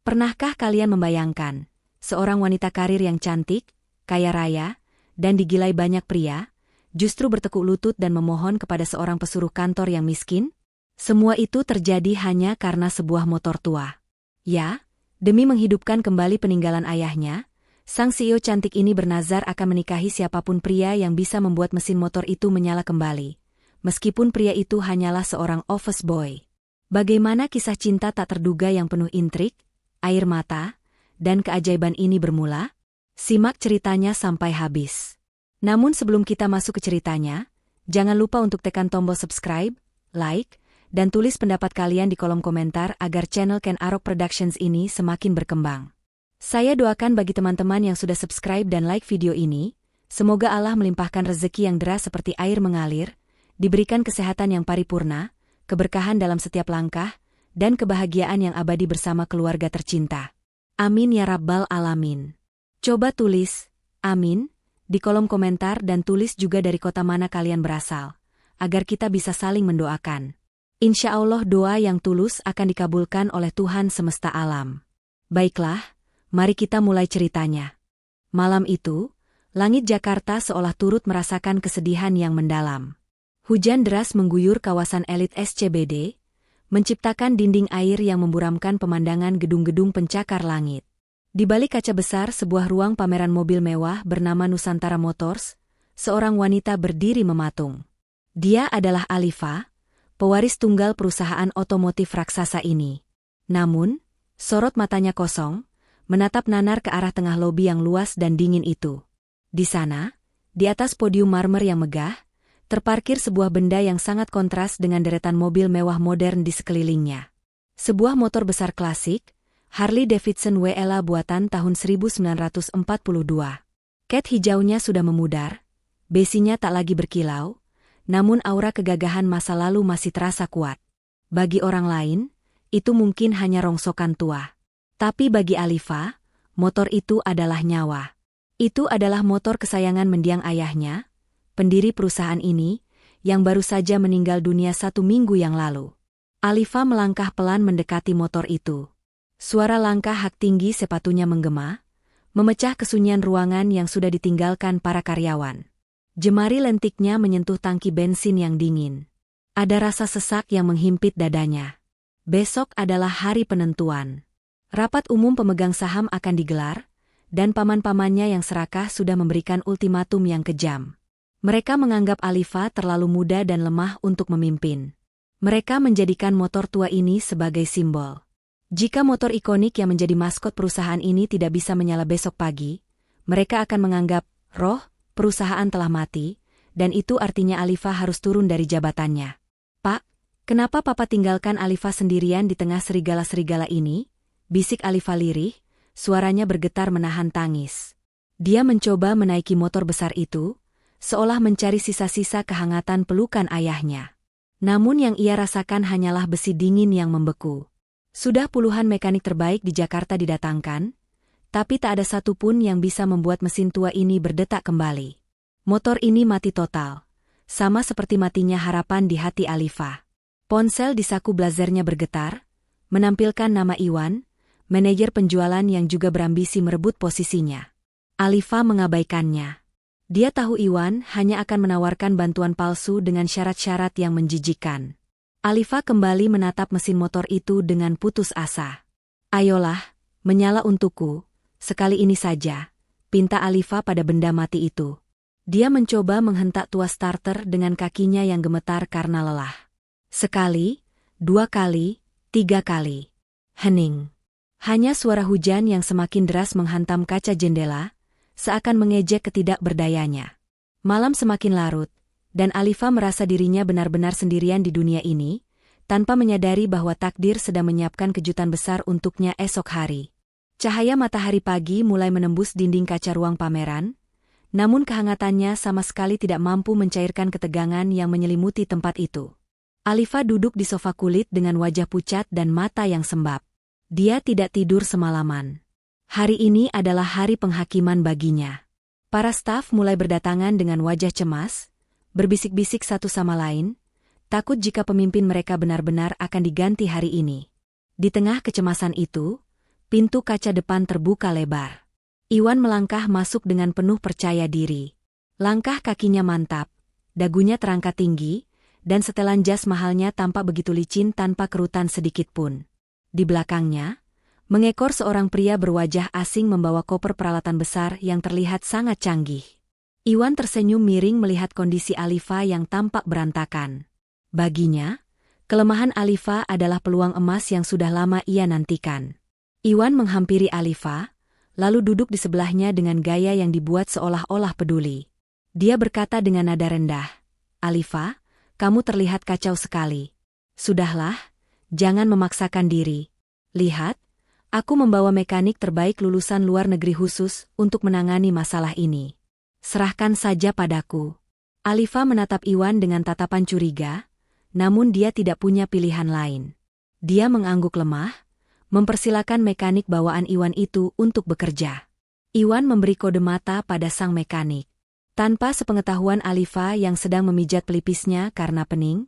Pernahkah kalian membayangkan, seorang wanita karir yang cantik, kaya raya, dan digilai banyak pria, justru bertekuk lutut dan memohon kepada seorang pesuruh kantor yang miskin? Semua itu terjadi hanya karena sebuah motor tua. Ya, demi menghidupkan kembali peninggalan ayahnya, sang CEO cantik ini bernazar akan menikahi siapapun pria yang bisa membuat mesin motor itu menyala kembali, meskipun pria itu hanyalah seorang office boy. Bagaimana kisah cinta tak terduga yang penuh intrik, air mata, dan keajaiban ini bermula? Simak ceritanya sampai habis. Namun sebelum kita masuk ke ceritanya, jangan lupa untuk tekan tombol subscribe, like, dan tulis pendapat kalian di kolom komentar agar channel Ken Arok Productions ini semakin berkembang. Saya doakan bagi teman-teman yang sudah subscribe dan like video ini, semoga Allah melimpahkan rezeki yang deras seperti air mengalir, diberikan kesehatan yang paripurna, keberkahan dalam setiap langkah, dan kebahagiaan yang abadi bersama keluarga tercinta. Amin ya Rabbal Alamin. Coba tulis, amin, di kolom komentar dan tulis juga dari kota mana kalian berasal, agar kita bisa saling mendoakan. Insya Allah doa yang tulus akan dikabulkan oleh Tuhan semesta alam. Baiklah, mari kita mulai ceritanya. Malam itu, langit Jakarta seolah turut merasakan kesedihan yang mendalam. Hujan deras mengguyur kawasan elit SCBD, menciptakan dinding air yang memburamkan pemandangan gedung-gedung pencakar langit. Di balik kaca besar sebuah ruang pameran mobil mewah bernama Nusantara Motors, seorang wanita berdiri mematung. Dia adalah Alifa, pewaris tunggal perusahaan otomotif raksasa ini. Namun, sorot matanya kosong, menatap nanar ke arah tengah lobi yang luas dan dingin itu. Di sana, di atas podium marmer yang megah, terparkir sebuah benda yang sangat kontras dengan deretan mobil mewah modern di sekelilingnya. Sebuah motor besar klasik, Harley Davidson WLA buatan tahun 1942. Cat hijaunya sudah memudar, besinya tak lagi berkilau, namun aura kegagahan masa lalu masih terasa kuat. Bagi orang lain, itu mungkin hanya rongsokan tua. Tapi bagi Alifa, motor itu adalah nyawa. Itu adalah motor kesayangan mendiang ayahnya, pendiri perusahaan ini, yang baru saja meninggal dunia 1 minggu yang lalu. Alifa melangkah pelan mendekati motor itu. Suara langkah hak tinggi sepatunya menggema, memecah kesunyian ruangan yang sudah ditinggalkan para karyawan. Jemari lentiknya menyentuh tangki bensin yang dingin. Ada rasa sesak yang menghimpit dadanya. Besok adalah hari penentuan. Rapat umum pemegang saham akan digelar, dan paman-pamannya yang serakah sudah memberikan ultimatum yang kejam. Mereka menganggap Alifa terlalu muda dan lemah untuk memimpin. Mereka menjadikan motor tua ini sebagai simbol. Jika motor ikonik yang menjadi maskot perusahaan ini tidak bisa menyala besok pagi, mereka akan menganggap roh perusahaan telah mati, dan itu artinya Alifa harus turun dari jabatannya. Pak, kenapa Papa tinggalkan Alifa sendirian di tengah serigala-serigala ini? Bisik Alifa lirih, suaranya bergetar menahan tangis. Dia mencoba menaiki motor besar itu, seolah mencari sisa-sisa kehangatan pelukan ayahnya. Namun yang ia rasakan hanyalah besi dingin yang membeku. Sudah puluhan mekanik terbaik di Jakarta didatangkan, tapi tak ada satupun yang bisa membuat mesin tua ini berdetak kembali. Motor ini mati total, sama seperti matinya harapan di hati Alifa. Ponsel di saku blazernya bergetar, menampilkan nama Iwan, manajer penjualan yang juga berambisi merebut posisinya. Alifa mengabaikannya. Dia tahu Iwan hanya akan menawarkan bantuan palsu dengan syarat-syarat yang menjijikan. Alifa kembali menatap mesin motor itu dengan putus asa. Ayolah, menyala untukku, sekali ini saja, pinta Alifa pada benda mati itu. Dia mencoba menghentak tuas starter dengan kakinya yang gemetar karena lelah. Sekali, 2 kali, 3 kali. Hening. Hanya suara hujan yang semakin deras menghantam kaca jendela, seakan mengejek ketidakberdayanya. Malam semakin larut, dan Alifa merasa dirinya benar-benar sendirian di dunia ini, tanpa menyadari bahwa takdir sedang menyiapkan kejutan besar untuknya esok hari. Cahaya matahari pagi mulai menembus dinding kaca ruang pameran, namun kehangatannya sama sekali tidak mampu mencairkan ketegangan yang menyelimuti tempat itu. Alifa duduk di sofa kulit dengan wajah pucat dan mata yang sembab. Dia tidak tidur semalaman. Hari ini adalah hari penghakiman baginya. Para staf mulai berdatangan dengan wajah cemas, berbisik-bisik satu sama lain, takut jika pemimpin mereka benar-benar akan diganti hari ini. Di tengah kecemasan itu, Pintu kaca depan terbuka lebar. Iwan melangkah masuk dengan penuh percaya diri. Langkah kakinya mantap, dagunya terangkat tinggi, dan setelan jas mahalnya tampak begitu licin tanpa kerutan sedikit pun. Di belakangnya, mengekor seorang pria berwajah asing membawa koper peralatan besar yang terlihat sangat canggih. Iwan tersenyum miring melihat kondisi Alifa yang tampak berantakan. Baginya, kelemahan Alifa adalah peluang emas yang sudah lama ia nantikan. Iwan menghampiri Alifa, lalu duduk di sebelahnya dengan gaya yang dibuat seolah-olah peduli. Dia berkata dengan nada rendah, "Alifa, kamu terlihat kacau sekali. Sudahlah, jangan memaksakan diri. Lihat, aku membawa mekanik terbaik lulusan luar negeri khusus untuk menangani masalah ini. Serahkan saja padaku." Alifa menatap Iwan dengan tatapan curiga, namun dia tidak punya pilihan lain. Dia mengangguk lemah, mempersilakan mekanik bawaan Iwan itu untuk bekerja. Iwan memberi kode mata pada sang mekanik. Tanpa sepengetahuan Alifa yang sedang memijat pelipisnya karena pening,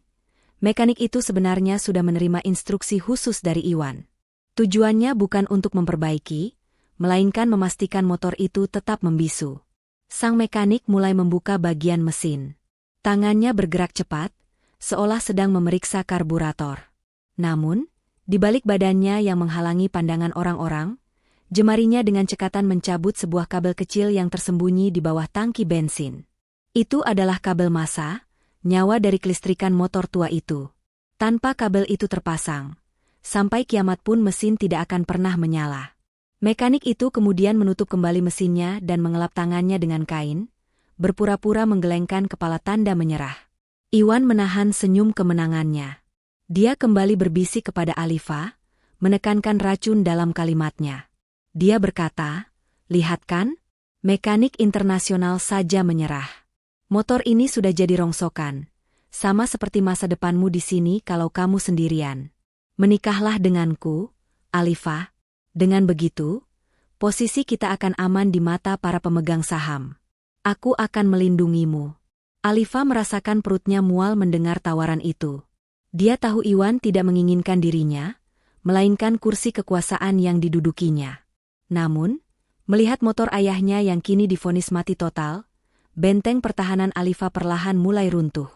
mekanik itu sebenarnya sudah menerima instruksi khusus dari Iwan. Tujuannya bukan untuk memperbaiki, melainkan memastikan motor itu tetap membisu. Sang mekanik mulai membuka bagian mesin. Tangannya bergerak cepat, seolah sedang memeriksa karburator. Namun, di balik badannya yang menghalangi pandangan orang-orang, jemarinya dengan cekatan mencabut sebuah kabel kecil yang tersembunyi di bawah tangki bensin. Itu adalah kabel massa, nyawa dari kelistrikan motor tua itu. Tanpa kabel itu terpasang, sampai kiamat pun mesin tidak akan pernah menyala. Mekanik itu kemudian menutup kembali mesinnya dan mengelap tangannya dengan kain, berpura-pura menggelengkan kepala tanda menyerah. Iwan menahan senyum kemenangannya. Dia kembali berbisik kepada Alifa, menekankan racun dalam kalimatnya. Dia berkata, "Lihat kan, mekanik internasional saja menyerah. Motor ini sudah jadi rongsokan, sama seperti masa depanmu di sini kalau kamu sendirian. Menikahlah denganku, Alifa. Dengan begitu, posisi kita akan aman di mata para pemegang saham. Aku akan melindungimu." Alifa merasakan perutnya mual mendengar tawaran itu. Dia tahu Iwan tidak menginginkan dirinya, melainkan kursi kekuasaan yang didudukinya. Namun, melihat motor ayahnya yang kini divonis mati total, benteng pertahanan Alifa perlahan mulai runtuh.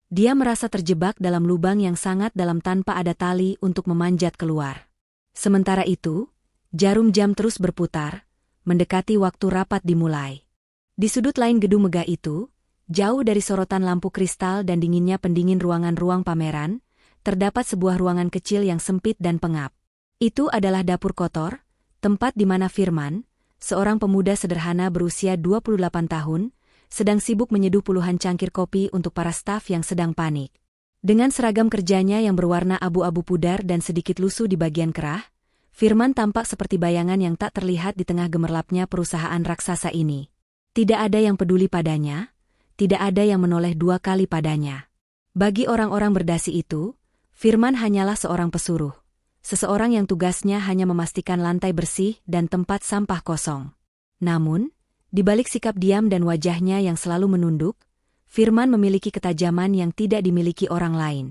Dia merasa terjebak dalam lubang yang sangat dalam tanpa ada tali untuk memanjat keluar. Sementara itu, jarum jam terus berputar, mendekati waktu rapat dimulai. Di sudut lain gedung megah itu, jauh dari sorotan lampu kristal dan dinginnya pendingin ruangan-ruang pameran, terdapat sebuah ruangan kecil yang sempit dan pengap. Itu adalah dapur kotor, tempat di mana Firman, seorang pemuda sederhana berusia 28 tahun, sedang sibuk menyeduh puluhan cangkir kopi untuk para staf yang sedang panik. Dengan seragam kerjanya yang berwarna abu-abu pudar dan sedikit lusuh di bagian kerah, Firman tampak seperti bayangan yang tak terlihat di tengah gemerlapnya perusahaan raksasa ini. Tidak ada yang peduli padanya, tidak ada yang menoleh dua kali padanya. Bagi orang-orang berdasi itu, Firman hanyalah seorang pesuruh. Seseorang yang tugasnya hanya memastikan lantai bersih dan tempat sampah kosong. Namun, di balik sikap diam dan wajahnya yang selalu menunduk, Firman memiliki ketajaman yang tidak dimiliki orang lain.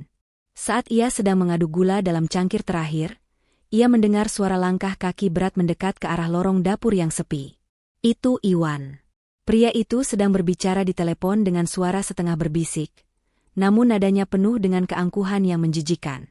Saat ia sedang mengaduk gula dalam cangkir terakhir, ia mendengar suara langkah kaki berat mendekat ke arah lorong dapur yang sepi. Itu Iwan. Pria itu sedang berbicara di telepon dengan suara setengah berbisik, namun nadanya penuh dengan keangkuhan yang menjijikan.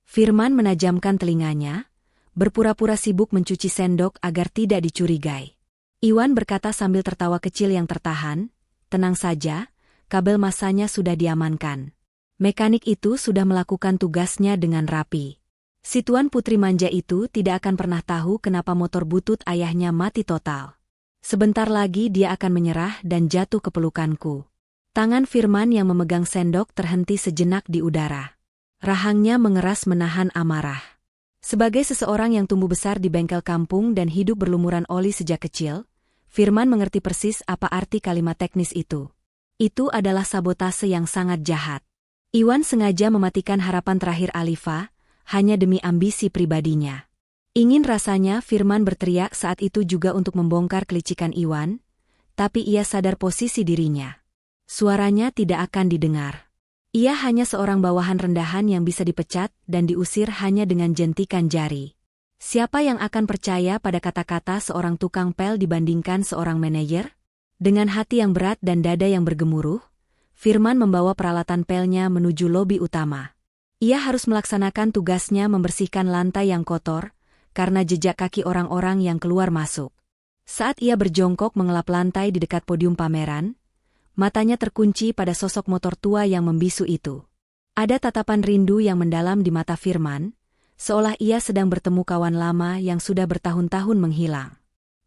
Firman menajamkan telinganya, berpura-pura sibuk mencuci sendok agar tidak dicurigai. Iwan berkata sambil tertawa kecil yang tertahan, "Tenang saja, kabel massanya sudah diamankan. Mekanik itu sudah melakukan tugasnya dengan rapi. Si Tuan Putri manja itu tidak akan pernah tahu kenapa motor butut ayahnya mati total. Sebentar lagi dia akan menyerah dan jatuh ke pelukanku." Tangan Firman yang memegang sendok terhenti sejenak di udara. Rahangnya mengeras menahan amarah. Sebagai seseorang yang tumbuh besar di bengkel kampung dan hidup berlumuran oli sejak kecil, Firman mengerti persis apa arti kalimat teknis itu. Itu adalah sabotase yang sangat jahat. Iwan sengaja mematikan harapan terakhir Alifa, hanya demi ambisi pribadinya. Ingin rasanya Firman berteriak saat itu juga untuk membongkar kelicikan Iwan, tapi ia sadar posisi dirinya. Suaranya tidak akan didengar. Ia hanya seorang bawahan rendahan yang bisa dipecat dan diusir hanya dengan jentikan jari. Siapa yang akan percaya pada kata-kata seorang tukang pel dibandingkan seorang manajer? Dengan hati yang berat dan dada yang bergemuruh, Firman membawa peralatan pelnya menuju lobi utama. Ia harus melaksanakan tugasnya membersihkan lantai yang kotor, karena jejak kaki orang-orang yang keluar masuk. Saat ia berjongkok mengelap lantai di dekat podium pameran, matanya terkunci pada sosok motor tua yang membisu itu. Ada tatapan rindu yang mendalam di mata Firman, seolah ia sedang bertemu kawan lama yang sudah bertahun-tahun menghilang.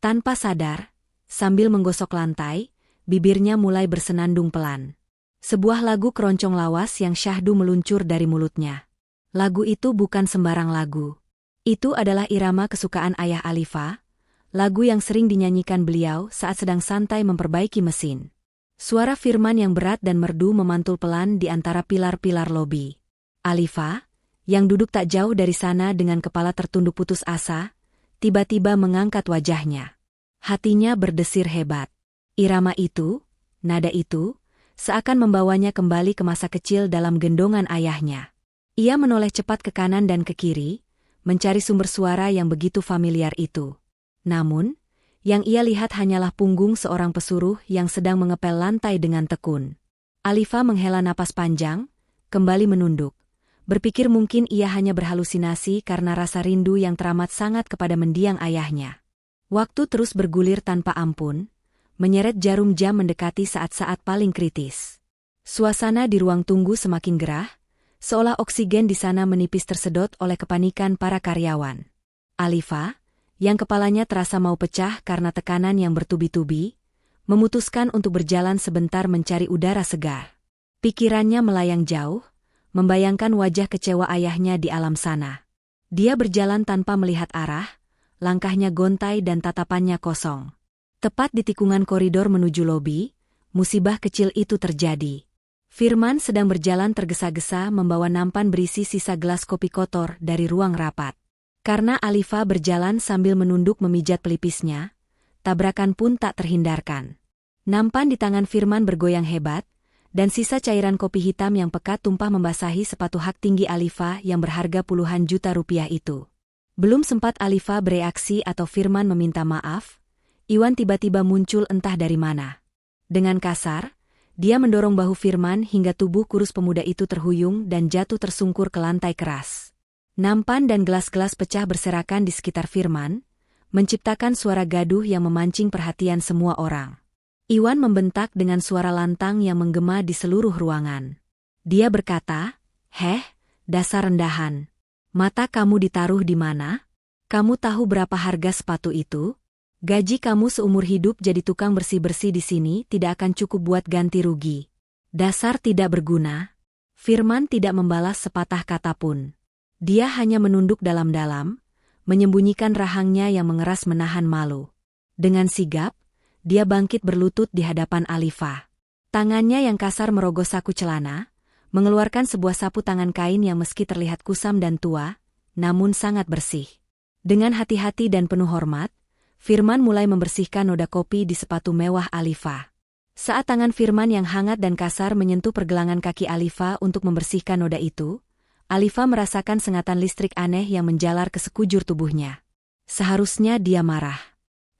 Tanpa sadar, sambil menggosok lantai, bibirnya mulai bersenandung pelan. Sebuah lagu keroncong lawas yang syahdu meluncur dari mulutnya. Lagu itu bukan sembarang lagu. Itu adalah irama kesukaan ayah Alifa, lagu yang sering dinyanyikan beliau saat sedang santai memperbaiki mesin. Suara Firman yang berat dan merdu memantul pelan di antara pilar-pilar lobi. Alifa, yang duduk tak jauh dari sana dengan kepala tertunduk putus asa, tiba-tiba mengangkat wajahnya. Hatinya berdesir hebat. Irama itu, nada itu, seakan membawanya kembali ke masa kecil dalam gendongan ayahnya. Ia menoleh cepat ke kanan dan ke kiri, mencari sumber suara yang begitu familiar itu. Namun, yang ia lihat hanyalah punggung seorang pesuruh yang sedang mengepel lantai dengan tekun. Alifa menghela napas panjang, kembali menunduk. Berpikir mungkin ia hanya berhalusinasi karena rasa rindu yang teramat sangat kepada mendiang ayahnya. Waktu terus bergulir tanpa ampun, menyeret jarum jam mendekati saat-saat paling kritis. Suasana di ruang tunggu semakin gerah, seolah oksigen di sana menipis tersedot oleh kepanikan para karyawan. Alifa, yang kepalanya terasa mau pecah karena tekanan yang bertubi-tubi, memutuskan untuk berjalan sebentar mencari udara segar. Pikirannya melayang jauh, membayangkan wajah kecewa ayahnya di alam sana. Dia berjalan tanpa melihat arah, langkahnya gontai dan tatapannya kosong. Tepat di tikungan koridor menuju lobi, musibah kecil itu terjadi. Firman sedang berjalan tergesa-gesa membawa nampan berisi sisa gelas kopi kotor dari ruang rapat. Karena Alifa berjalan sambil menunduk memijat pelipisnya, tabrakan pun tak terhindarkan. Nampan di tangan Firman bergoyang hebat, dan sisa cairan kopi hitam yang pekat tumpah membasahi sepatu hak tinggi Alifa yang berharga puluhan juta rupiah itu. Belum sempat Alifa bereaksi atau Firman meminta maaf, Iwan tiba-tiba muncul entah dari mana. Dengan kasar, dia mendorong bahu Firman hingga tubuh kurus pemuda itu terhuyung dan jatuh tersungkur ke lantai keras. Nampan dan gelas-gelas pecah berserakan di sekitar Firman, menciptakan suara gaduh yang memancing perhatian semua orang. Iwan membentak dengan suara lantang yang menggema di seluruh ruangan. Dia berkata, "Heh, dasar rendahan. Mata kamu ditaruh di mana? Kamu tahu berapa harga sepatu itu? Gaji kamu seumur hidup jadi tukang bersih-bersih di sini tidak akan cukup buat ganti rugi. Dasar tidak berguna." Firman tidak membalas sepatah kata pun. Dia hanya menunduk dalam-dalam, menyembunyikan rahangnya yang mengeras menahan malu. Dengan sigap, dia bangkit berlutut di hadapan Alifa. Tangannya yang kasar merogoh saku celana, mengeluarkan sebuah sapu tangan kain yang meski terlihat kusam dan tua, namun sangat bersih. Dengan hati-hati dan penuh hormat, Firman mulai membersihkan noda kopi di sepatu mewah Alifa. Saat tangan Firman yang hangat dan kasar menyentuh pergelangan kaki Alifa untuk membersihkan noda itu, Alifa merasakan sengatan listrik aneh yang menjalar ke sekujur tubuhnya. Seharusnya dia marah.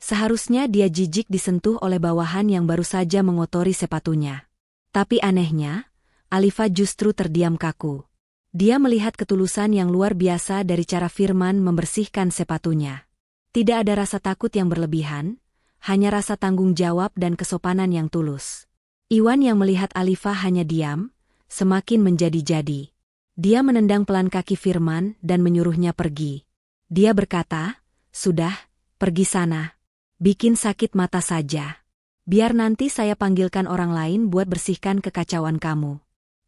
Seharusnya dia jijik disentuh oleh bawahan yang baru saja mengotori sepatunya. Tapi anehnya, Alifa justru terdiam kaku. Dia melihat ketulusan yang luar biasa dari cara Firman membersihkan sepatunya. Tidak ada rasa takut yang berlebihan, hanya rasa tanggung jawab dan kesopanan yang tulus. Iwan yang melihat Alifa hanya diam, semakin menjadi-jadi. Dia menendang pelan kaki Firman dan menyuruhnya pergi. Dia berkata, "Sudah, pergi sana. Bikin sakit mata saja. Biar nanti saya panggilkan orang lain buat bersihkan kekacauan kamu.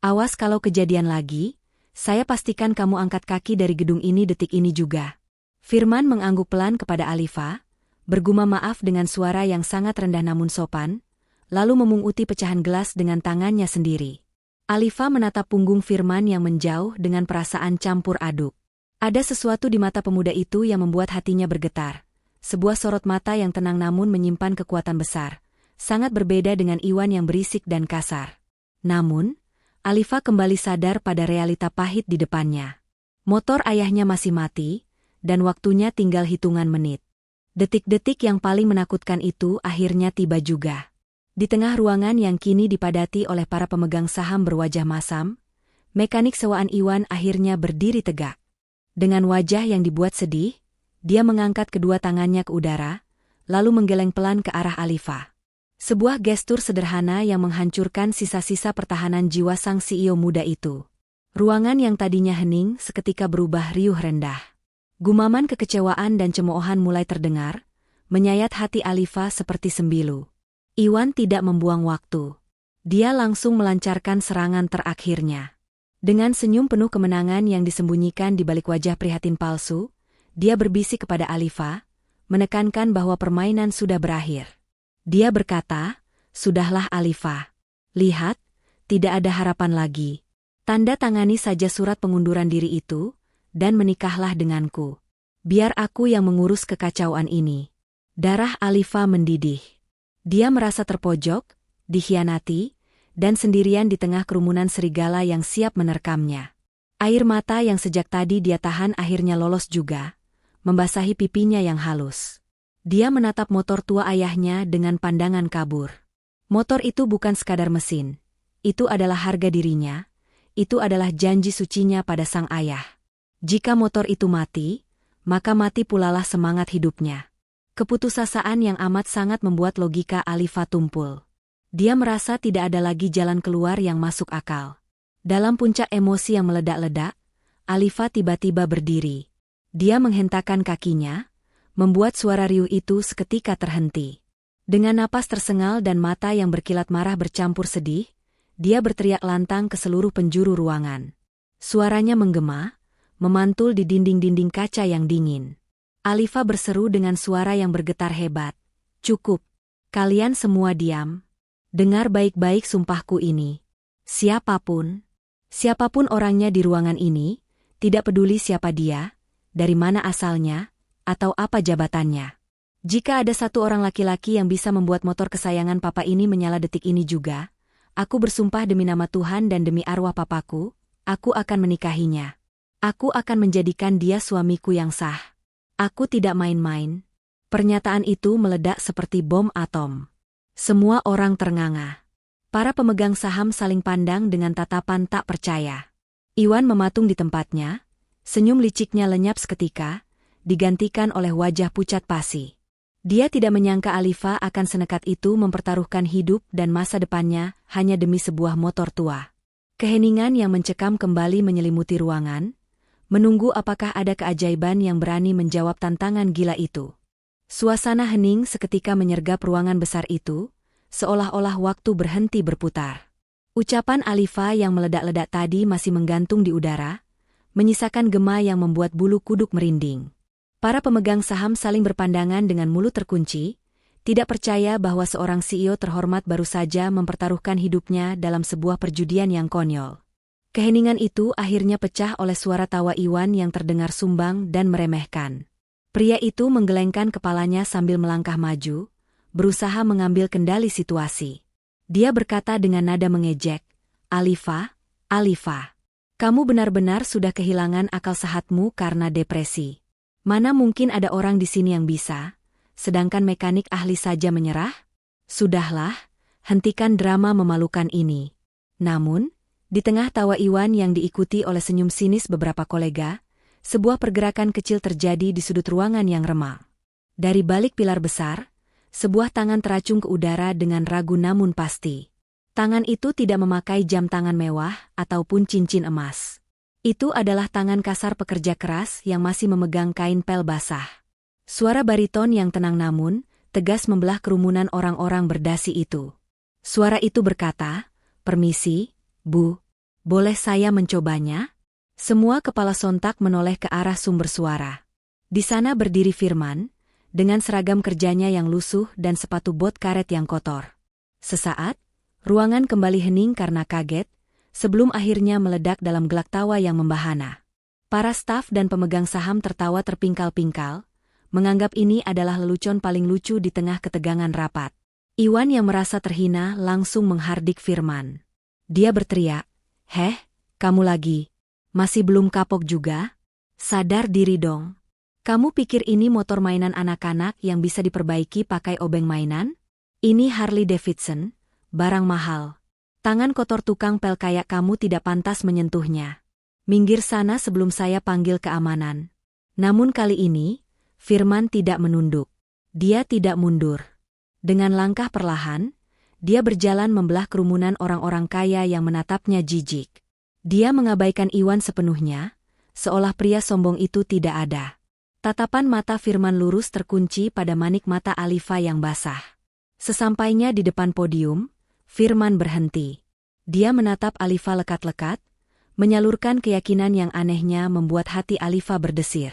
Awas kalau kejadian lagi, saya pastikan kamu angkat kaki dari gedung ini detik ini juga." Firman mengangguk pelan kepada Alifa, bergumam maaf dengan suara yang sangat rendah namun sopan, lalu memunguti pecahan gelas dengan tangannya sendiri. Alifa menatap punggung Firman yang menjauh dengan perasaan campur aduk. Ada sesuatu di mata pemuda itu yang membuat hatinya bergetar. Sebuah sorot mata yang tenang namun menyimpan kekuatan besar, sangat berbeda dengan Iwan yang berisik dan kasar. Namun, Alifa kembali sadar pada realita pahit di depannya. Motor ayahnya masih mati, dan waktunya tinggal hitungan menit. Detik-detik yang paling menakutkan itu akhirnya tiba juga. Di tengah ruangan yang kini dipadati oleh para pemegang saham berwajah masam, mekanik sewaan Iwan akhirnya berdiri tegak. Dengan wajah yang dibuat sedih, dia mengangkat kedua tangannya ke udara, lalu menggeleng pelan ke arah Alifa. Sebuah gestur sederhana yang menghancurkan sisa-sisa pertahanan jiwa sang CEO muda itu. Ruangan yang tadinya hening seketika berubah riuh rendah. Gumaman kekecewaan dan cemoohan mulai terdengar, menyayat hati Alifa seperti sembilu. Iwan tidak membuang waktu. Dia langsung melancarkan serangan terakhirnya. Dengan senyum penuh kemenangan yang disembunyikan di balik wajah prihatin palsu, dia berbisik kepada Alifa, menekankan bahwa permainan sudah berakhir. Dia berkata, "Sudahlah Alifa. Lihat, tidak ada harapan lagi. Tanda tangani saja surat pengunduran diri itu, dan menikahlah denganku. Biar aku yang mengurus kekacauan ini." Darah Alifa mendidih. Dia merasa terpojok, dikhianati, dan sendirian di tengah kerumunan serigala yang siap menerkamnya. Air mata yang sejak tadi dia tahan akhirnya lolos juga, membasahi pipinya yang halus. Dia menatap motor tua ayahnya dengan pandangan kabur. Motor itu bukan sekadar mesin. Itu adalah harga dirinya. Itu adalah janji sucinya pada sang ayah. Jika motor itu mati, maka mati pulalah semangat hidupnya. Keputusasaan yang amat sangat membuat logika Alifa tumpul. Dia merasa tidak ada lagi jalan keluar yang masuk akal. Dalam puncak emosi yang meledak-ledak, Alifa tiba-tiba berdiri. Dia menghentakkan kakinya, membuat suara riuh itu seketika terhenti. Dengan napas tersengal dan mata yang berkilat marah bercampur sedih, dia berteriak lantang ke seluruh penjuru ruangan. Suaranya menggema, memantul di dinding-dinding kaca yang dingin. Alifa berseru dengan suara yang bergetar hebat. "Cukup. Kalian semua diam. Dengar baik-baik sumpahku ini. Siapapun orangnya di ruangan ini, tidak peduli siapa dia, dari mana asalnya, atau apa jabatannya. Jika ada satu orang laki-laki yang bisa membuat motor kesayangan papa ini menyala detik ini juga, aku bersumpah demi nama Tuhan dan demi arwah papaku, aku akan menikahinya. Aku akan menjadikan dia suamiku yang sah. Aku tidak main-main." Pernyataan itu meledak seperti bom atom. Semua orang ternganga. Para pemegang saham saling pandang dengan tatapan tak percaya. Iwan mematung di tempatnya, senyum liciknya lenyap seketika, digantikan oleh wajah pucat pasi. Dia tidak menyangka Alifa akan senekat itu mempertaruhkan hidup dan masa depannya hanya demi sebuah motor tua. Keheningan yang mencekam kembali menyelimuti ruangan, menunggu apakah ada keajaiban yang berani menjawab tantangan gila itu. Suasana hening seketika menyergap ruangan besar itu, seolah-olah waktu berhenti berputar. Ucapan Alifa yang meledak-ledak tadi masih menggantung di udara, menyisakan gema yang membuat bulu kuduk merinding. Para pemegang saham saling berpandangan dengan mulut terkunci, tidak percaya bahwa seorang CEO terhormat baru saja mempertaruhkan hidupnya dalam sebuah perjudian yang konyol. Keheningan itu akhirnya pecah oleh suara tawa Iwan yang terdengar sumbang dan meremehkan. Pria itu menggelengkan kepalanya sambil melangkah maju, berusaha mengambil kendali situasi. Dia berkata dengan nada mengejek, Alifa, kamu benar-benar sudah kehilangan akal sehatmu karena depresi. Mana mungkin ada orang di sini yang bisa, sedangkan mekanik ahli saja menyerah? Sudahlah, hentikan drama memalukan ini." Namun, di tengah tawa Iwan yang diikuti oleh senyum sinis beberapa kolega, sebuah pergerakan kecil terjadi di sudut ruangan yang remang. Dari balik pilar besar, sebuah tangan teracung ke udara dengan ragu namun pasti. Tangan itu tidak memakai jam tangan mewah ataupun cincin emas. Itu adalah tangan kasar pekerja keras yang masih memegang kain pel basah. Suara bariton yang tenang namun tegas membelah kerumunan orang-orang berdasi itu. Suara itu berkata, "Permisi, Bu. Boleh saya mencobanya?" Semua kepala sontak menoleh ke arah sumber suara. Di sana berdiri Firman, dengan seragam kerjanya yang lusuh dan sepatu bot karet yang kotor. Sesaat, ruangan kembali hening karena kaget, sebelum akhirnya meledak dalam gelak tawa yang membahana. Para staf dan pemegang saham tertawa terpingkal-pingkal, menganggap ini adalah lelucon paling lucu di tengah ketegangan rapat. Iwan yang merasa terhina langsung menghardik Firman. Dia berteriak, "Heh, kamu lagi? Masih belum kapok juga? Sadar diri dong." Kamu pikir ini motor mainan anak-anak yang bisa diperbaiki pakai obeng mainan? Ini Harley Davidson, barang mahal. Tangan kotor tukang pel kayak kamu tidak pantas menyentuhnya. Minggir sana sebelum saya panggil keamanan. Namun kali ini, Firman tidak menunduk. Dia tidak mundur. Dengan langkah perlahan, dia berjalan membelah kerumunan orang-orang kaya yang menatapnya jijik. Dia mengabaikan Iwan sepenuhnya, seolah pria sombong itu tidak ada. Tatapan mata Firman lurus terkunci pada manik mata Alifa yang basah. Sesampainya di depan podium, Firman berhenti. Dia menatap Alifa lekat-lekat, menyalurkan keyakinan yang anehnya membuat hati Alifa berdesir.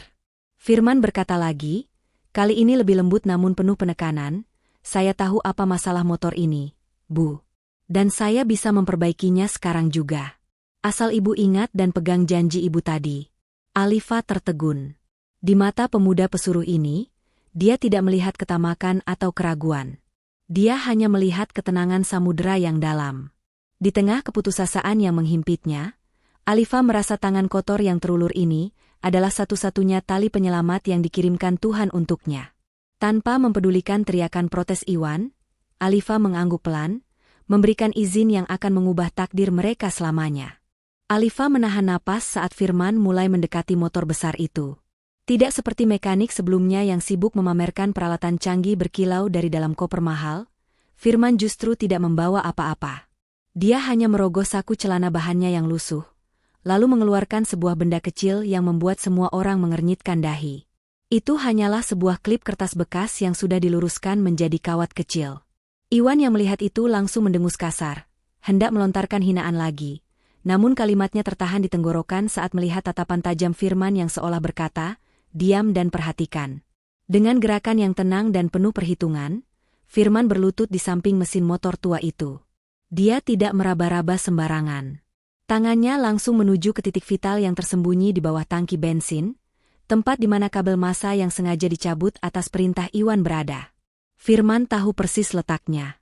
Firman berkata lagi, kali ini lebih lembut namun penuh penekanan, saya tahu apa masalah motor ini, Bu. Dan saya bisa memperbaikinya sekarang juga. Asal Ibu ingat dan pegang janji Ibu tadi. Alifa tertegun. Di mata pemuda pesuruh ini, dia tidak melihat ketamakan atau keraguan. Dia hanya melihat ketenangan samudera yang dalam. Di tengah keputusasaan yang menghimpitnya, Alifa merasa tangan kotor yang terulur ini adalah satu-satunya tali penyelamat yang dikirimkan Tuhan untuknya. Tanpa mempedulikan teriakan protes Iwan, Alifa mengangguk pelan, memberikan izin yang akan mengubah takdir mereka selamanya. Alifa menahan napas saat Firman mulai mendekati motor besar itu. Tidak seperti mekanik sebelumnya yang sibuk memamerkan peralatan canggih berkilau dari dalam koper mahal, Firman justru tidak membawa apa-apa. Dia hanya merogoh saku celana bahannya yang lusuh, lalu mengeluarkan sebuah benda kecil yang membuat semua orang mengernyitkan dahi. Itu hanyalah sebuah klip kertas bekas yang sudah diluruskan menjadi kawat kecil. Iwan yang melihat itu langsung mendengus kasar, hendak melontarkan hinaan lagi, namun kalimatnya tertahan di tenggorokan saat melihat tatapan tajam Firman yang seolah berkata, diam dan perhatikan. Dengan gerakan yang tenang dan penuh perhitungan, Firman berlutut di samping mesin motor tua itu. Dia tidak meraba-raba sembarangan. Tangannya langsung menuju ke titik vital yang tersembunyi di bawah tangki bensin, tempat di mana kabel massa yang sengaja dicabut atas perintah Iwan berada. Firman tahu persis letaknya.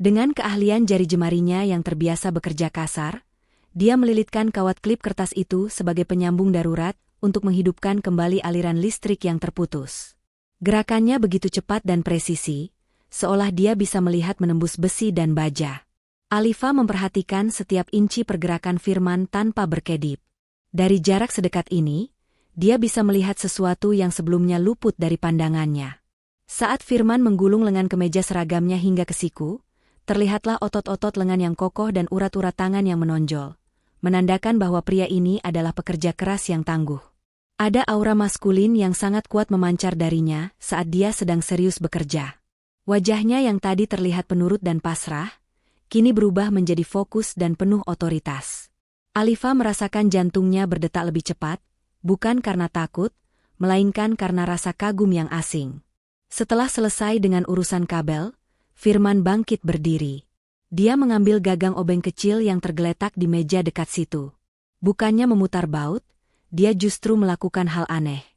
Dengan keahlian jari jemarinya yang terbiasa bekerja kasar, dia melilitkan kawat klip kertas itu sebagai penyambung darurat untuk menghidupkan kembali aliran listrik yang terputus. Gerakannya begitu cepat dan presisi, seolah dia bisa melihat menembus besi dan baja. Alifa memperhatikan setiap inci pergerakan Firman tanpa berkedip. Dari jarak sedekat ini, dia bisa melihat sesuatu yang sebelumnya luput dari pandangannya. Saat Firman menggulung lengan kemeja seragamnya hingga ke siku, terlihatlah otot-otot lengan yang kokoh dan urat-urat tangan yang menonjol, menandakan bahwa pria ini adalah pekerja keras yang tangguh. Ada aura maskulin yang sangat kuat memancar darinya saat dia sedang serius bekerja. Wajahnya yang tadi terlihat penurut dan pasrah, kini berubah menjadi fokus dan penuh otoritas. Alifa merasakan jantungnya berdetak lebih cepat, bukan karena takut, melainkan karena rasa kagum yang asing. Setelah selesai dengan urusan kabel, Firman bangkit berdiri. Dia mengambil gagang obeng kecil yang tergeletak di meja dekat situ. Bukannya memutar baut, dia justru melakukan hal aneh.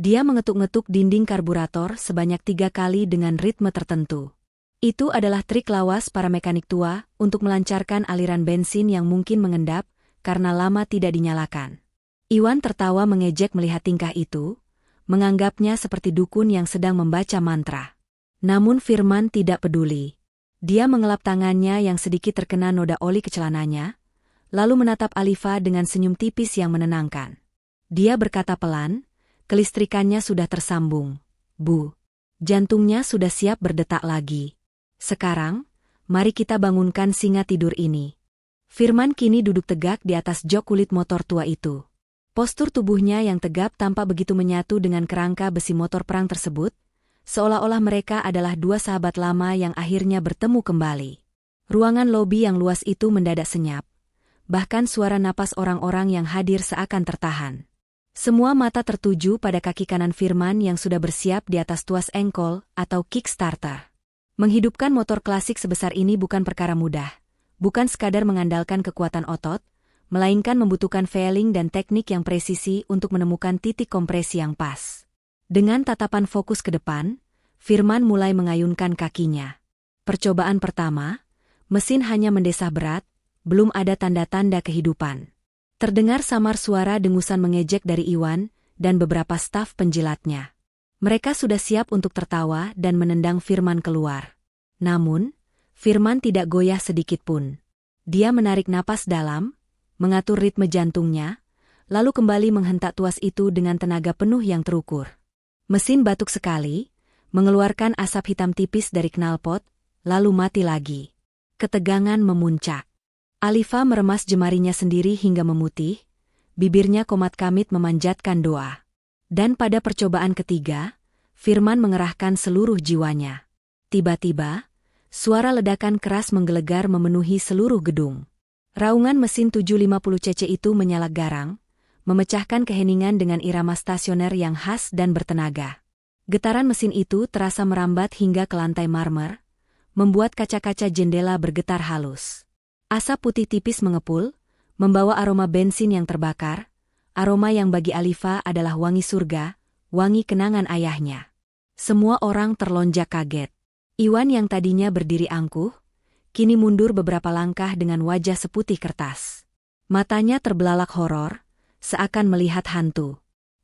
Dia mengetuk-ngetuk dinding karburator sebanyak 3 kali dengan ritme tertentu. Itu adalah trik lawas para mekanik tua untuk melancarkan aliran bensin yang mungkin mengendap karena lama tidak dinyalakan. Iwan tertawa mengejek melihat tingkah itu, menganggapnya seperti dukun yang sedang membaca mantra. Namun Firman tidak peduli. Dia mengelap tangannya yang sedikit terkena noda oli ke celananya, lalu menatap Alifa dengan senyum tipis yang menenangkan. Dia berkata pelan, kelistrikannya sudah tersambung, Bu. Jantungnya sudah siap berdetak lagi. Sekarang, mari kita bangunkan singa tidur ini. Firman kini duduk tegak di atas jok kulit motor tua itu. Postur tubuhnya yang tegap tampak begitu menyatu dengan kerangka besi motor perang tersebut, seolah-olah mereka adalah 2 sahabat lama yang akhirnya bertemu kembali. Ruangan lobi yang luas itu mendadak senyap, bahkan suara napas orang-orang yang hadir seakan tertahan. Semua mata tertuju pada kaki kanan Firman yang sudah bersiap di atas tuas engkol atau kickstarter. Menghidupkan motor klasik sebesar ini bukan perkara mudah, bukan sekadar mengandalkan kekuatan otot, melainkan membutuhkan feeling dan teknik yang presisi untuk menemukan titik kompresi yang pas. Dengan tatapan fokus ke depan, Firman mulai mengayunkan kakinya. Percobaan pertama, mesin hanya mendesah berat, belum ada tanda-tanda kehidupan. Terdengar samar suara dengusan mengejek dari Iwan, dan beberapa staf penjilatnya. Mereka sudah siap untuk tertawa dan menendang Firman keluar. Namun, Firman tidak goyah sedikit pun. Dia menarik napas dalam, mengatur ritme jantungnya, lalu kembali menghentak tuas itu dengan tenaga penuh yang terukur. Mesin batuk sekali, mengeluarkan asap hitam tipis dari knalpot, lalu mati lagi. Ketegangan memuncak. Alifa meremas jemarinya sendiri hingga memutih, bibirnya komat-kamit memanjatkan doa. Dan pada percobaan ketiga, Firman mengerahkan seluruh jiwanya. Tiba-tiba, suara ledakan keras menggelegar memenuhi seluruh gedung. Raungan mesin 750cc itu menyala garang, memecahkan keheningan dengan irama stasioner yang khas dan bertenaga. Getaran mesin itu terasa merambat hingga ke lantai marmer, membuat kaca-kaca jendela bergetar halus. Asap putih tipis mengepul, membawa aroma bensin yang terbakar, aroma yang bagi Alifa adalah wangi surga, wangi kenangan ayahnya. Semua orang terlonjak kaget. Iwan yang tadinya berdiri angkuh, kini mundur beberapa langkah dengan wajah seputih kertas. Matanya terbelalak horor, seakan melihat hantu.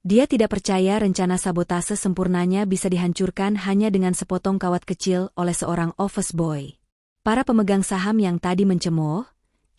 Dia tidak percaya rencana sabotase sempurnanya bisa dihancurkan hanya dengan sepotong kawat kecil oleh seorang office boy. Para pemegang saham yang tadi mencemooh,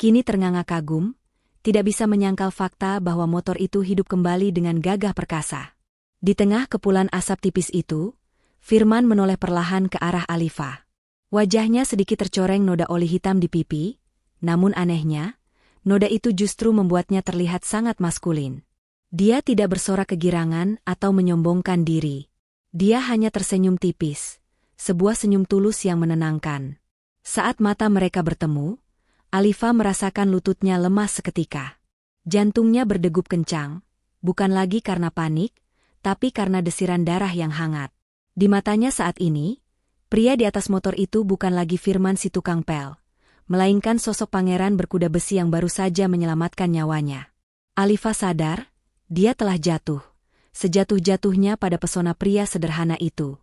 kini ternganga kagum, tidak bisa menyangkal fakta bahwa motor itu hidup kembali dengan gagah perkasa. Di tengah kepulan asap tipis itu, Firman menoleh perlahan ke arah Alifa. Wajahnya sedikit tercoreng noda oli hitam di pipi, namun anehnya, noda itu justru membuatnya terlihat sangat maskulin. Dia tidak bersorak kegirangan atau menyombongkan diri. Dia hanya tersenyum tipis, sebuah senyum tulus yang menenangkan. Saat mata mereka bertemu, Alifa merasakan lututnya lemas seketika. Jantungnya berdegup kencang, bukan lagi karena panik, tapi karena desiran darah yang hangat. Di matanya saat ini, pria di atas motor itu bukan lagi Firman si tukang pel, melainkan sosok pangeran berkuda besi yang baru saja menyelamatkan nyawanya. Alifa sadar, dia telah jatuh, sejatuh-jatuhnya pada pesona pria sederhana itu.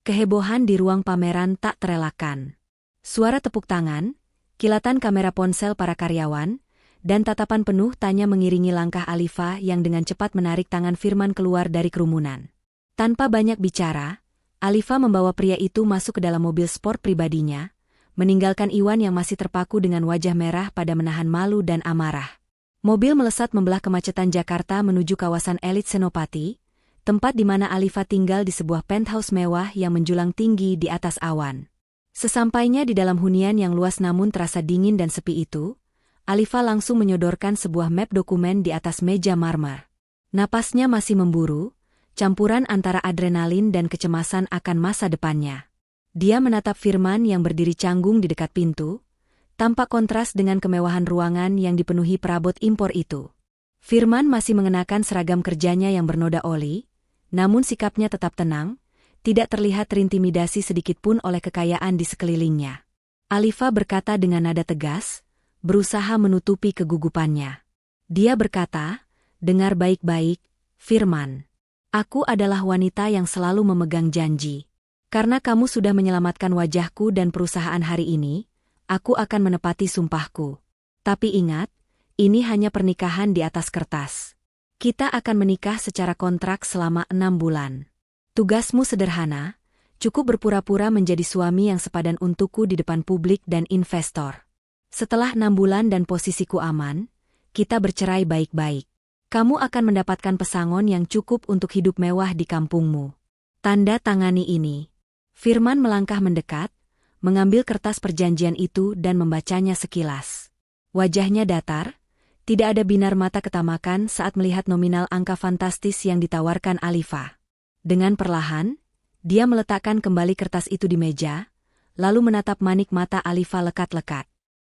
Kehebohan di ruang pameran tak terelakkan. Suara tepuk tangan, kilatan kamera ponsel para karyawan, dan tatapan penuh tanya mengiringi langkah Alifa yang dengan cepat menarik tangan Firman keluar dari kerumunan. Tanpa banyak bicara, Alifa membawa pria itu masuk ke dalam mobil sport pribadinya, meninggalkan Iwan yang masih terpaku dengan wajah merah pada menahan malu dan amarah. Mobil melesat membelah kemacetan Jakarta menuju kawasan elit Senopati, tempat di mana Alifa tinggal di sebuah penthouse mewah yang menjulang tinggi di atas awan. Sesampainya di dalam hunian yang luas namun terasa dingin dan sepi itu, Alifa langsung menyodorkan sebuah map dokumen di atas meja marmer. Napasnya masih memburu, campuran antara adrenalin dan kecemasan akan masa depannya. Dia menatap Firman yang berdiri canggung di dekat pintu, tampak kontras dengan kemewahan ruangan yang dipenuhi perabot impor itu. Firman masih mengenakan seragam kerjanya yang bernoda oli, namun sikapnya tetap tenang, tidak terlihat terintimidasi sedikitpun oleh kekayaan di sekelilingnya. Alifa berkata dengan nada tegas, berusaha menutupi kegugupannya. Dia berkata, dengar baik-baik, Firman. Aku adalah wanita yang selalu memegang janji. Karena kamu sudah menyelamatkan wajahku dan perusahaan hari ini, aku akan menepati sumpahku. Tapi ingat, ini hanya pernikahan di atas kertas. Kita akan menikah secara kontrak selama 6 bulan. Tugasmu sederhana, cukup berpura-pura menjadi suami yang sepadan untukku di depan publik dan investor. Setelah 6 bulan dan posisiku aman, kita bercerai baik-baik. Kamu akan mendapatkan pesangon yang cukup untuk hidup mewah di kampungmu. Tanda tangani ini. Firman melangkah mendekat, mengambil kertas perjanjian itu dan membacanya sekilas. Wajahnya datar, tidak ada binar mata ketamakan saat melihat nominal angka fantastis yang ditawarkan Alifa. Dengan perlahan, dia meletakkan kembali kertas itu di meja, lalu menatap manik mata Alifa lekat-lekat.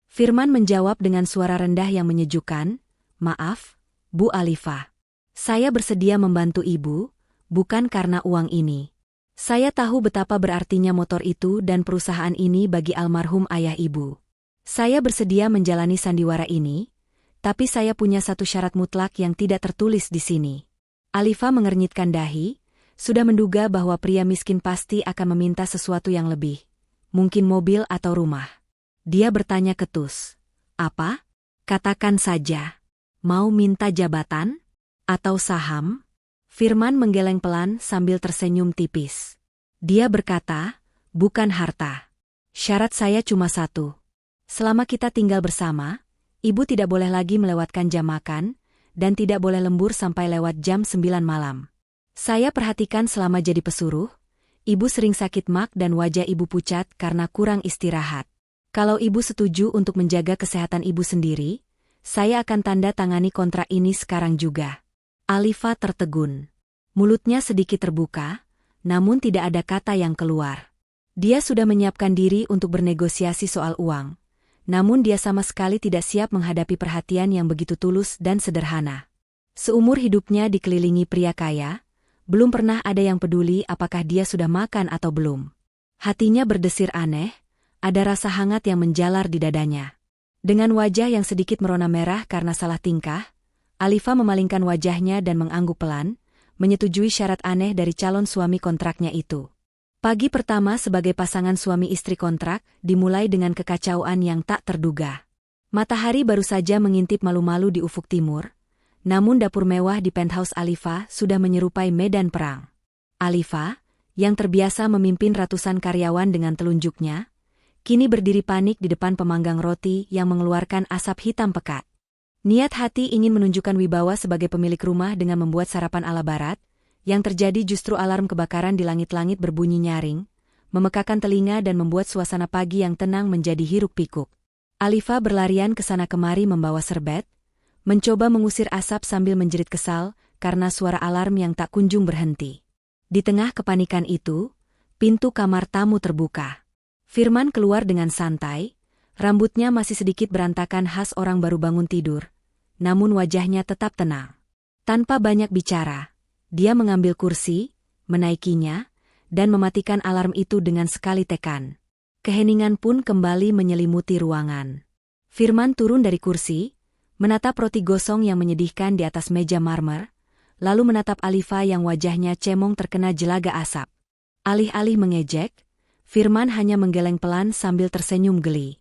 Firman menjawab dengan suara rendah yang menyejukkan, "Maaf, Bu Alifa. Saya bersedia membantu Ibu, bukan karena uang ini. Saya tahu betapa berartinya motor itu dan perusahaan ini bagi almarhum ayah Ibu. Saya bersedia menjalani sandiwara ini, tapi saya punya satu syarat mutlak yang tidak tertulis di sini." Alifa mengernyitkan dahi, sudah menduga bahwa pria miskin pasti akan meminta sesuatu yang lebih, mungkin mobil atau rumah. Dia bertanya ketus, "Apa? Katakan saja. Mau minta jabatan? Atau saham?" Firman menggeleng pelan sambil tersenyum tipis. Dia berkata, bukan harta. Syarat saya cuma satu. Selama kita tinggal bersama, ibu tidak boleh lagi melewatkan jam makan, dan tidak boleh lembur sampai lewat jam 9 malam. Saya perhatikan selama jadi pesuruh, ibu sering sakit mak dan wajah ibu pucat karena kurang istirahat. Kalau ibu setuju untuk menjaga kesehatan ibu sendiri, saya akan tanda tangani kontrak ini sekarang juga. Alifa tertegun. Mulutnya sedikit terbuka, namun tidak ada kata yang keluar. Dia sudah menyiapkan diri untuk bernegosiasi soal uang, namun dia sama sekali tidak siap menghadapi perhatian yang begitu tulus dan sederhana. Seumur hidupnya dikelilingi pria kaya, belum pernah ada yang peduli apakah dia sudah makan atau belum. Hatinya berdesir aneh, ada rasa hangat yang menjalar di dadanya. Dengan wajah yang sedikit merona merah karena salah tingkah, Alifa memalingkan wajahnya dan mengangguk pelan, menyetujui syarat aneh dari calon suami kontraknya itu. Pagi pertama sebagai pasangan suami istri kontrak dimulai dengan kekacauan yang tak terduga. Matahari baru saja mengintip malu-malu di ufuk timur, namun dapur mewah di penthouse Alifa sudah menyerupai medan perang. Alifa, yang terbiasa memimpin ratusan karyawan dengan telunjuknya, kini berdiri panik di depan pemanggang roti yang mengeluarkan asap hitam pekat. Niat hati ingin menunjukkan wibawa sebagai pemilik rumah dengan membuat sarapan ala barat, yang terjadi justru alarm kebakaran di langit-langit berbunyi nyaring, memekakan telinga dan membuat suasana pagi yang tenang menjadi hiruk-pikuk. Alifa berlarian ke sana kemari membawa serbet, mencoba mengusir asap sambil menjerit kesal karena suara alarm yang tak kunjung berhenti. Di tengah kepanikan itu, pintu kamar tamu terbuka. Firman keluar dengan santai, rambutnya masih sedikit berantakan khas orang baru bangun tidur, namun wajahnya tetap tenang. Tanpa banyak bicara, dia mengambil kursi, menaikinya, dan mematikan alarm itu dengan sekali tekan. Keheningan pun kembali menyelimuti ruangan. Firman turun dari kursi, menatap roti gosong yang menyedihkan di atas meja marmer, lalu menatap Alifa yang wajahnya cemong terkena jelaga asap. Alih-alih mengejek, Firman hanya menggeleng pelan sambil tersenyum geli.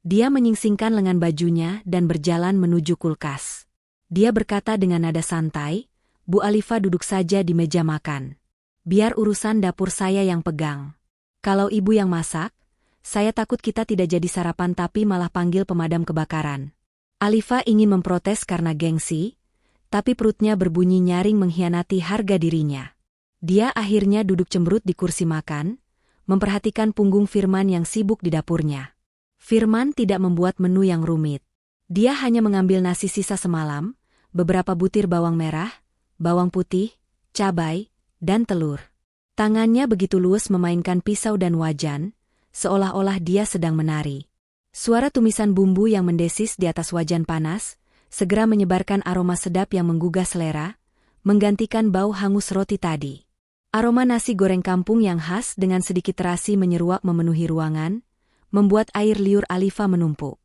Dia menyingsingkan lengan bajunya dan berjalan menuju kulkas. Dia berkata dengan nada santai, Bu Alifa duduk saja di meja makan. Biar urusan dapur saya yang pegang. Kalau ibu yang masak, saya takut kita tidak jadi sarapan tapi malah panggil pemadam kebakaran. Alifa ingin memprotes karena gengsi, tapi perutnya berbunyi nyaring mengkhianati harga dirinya. Dia akhirnya duduk cemberut di kursi makan, memperhatikan punggung Firman yang sibuk di dapurnya. Firman tidak membuat menu yang rumit. Dia hanya mengambil nasi sisa semalam, beberapa butir bawang merah, bawang putih, cabai, dan telur. Tangannya begitu luas memainkan pisau dan wajan, seolah-olah dia sedang menari. Suara tumisan bumbu yang mendesis di atas wajan panas, segera menyebarkan aroma sedap yang menggugah selera, menggantikan bau hangus roti tadi. Aroma nasi goreng kampung yang khas dengan sedikit terasi menyeruak memenuhi ruangan, membuat air liur Alifa menumpuk.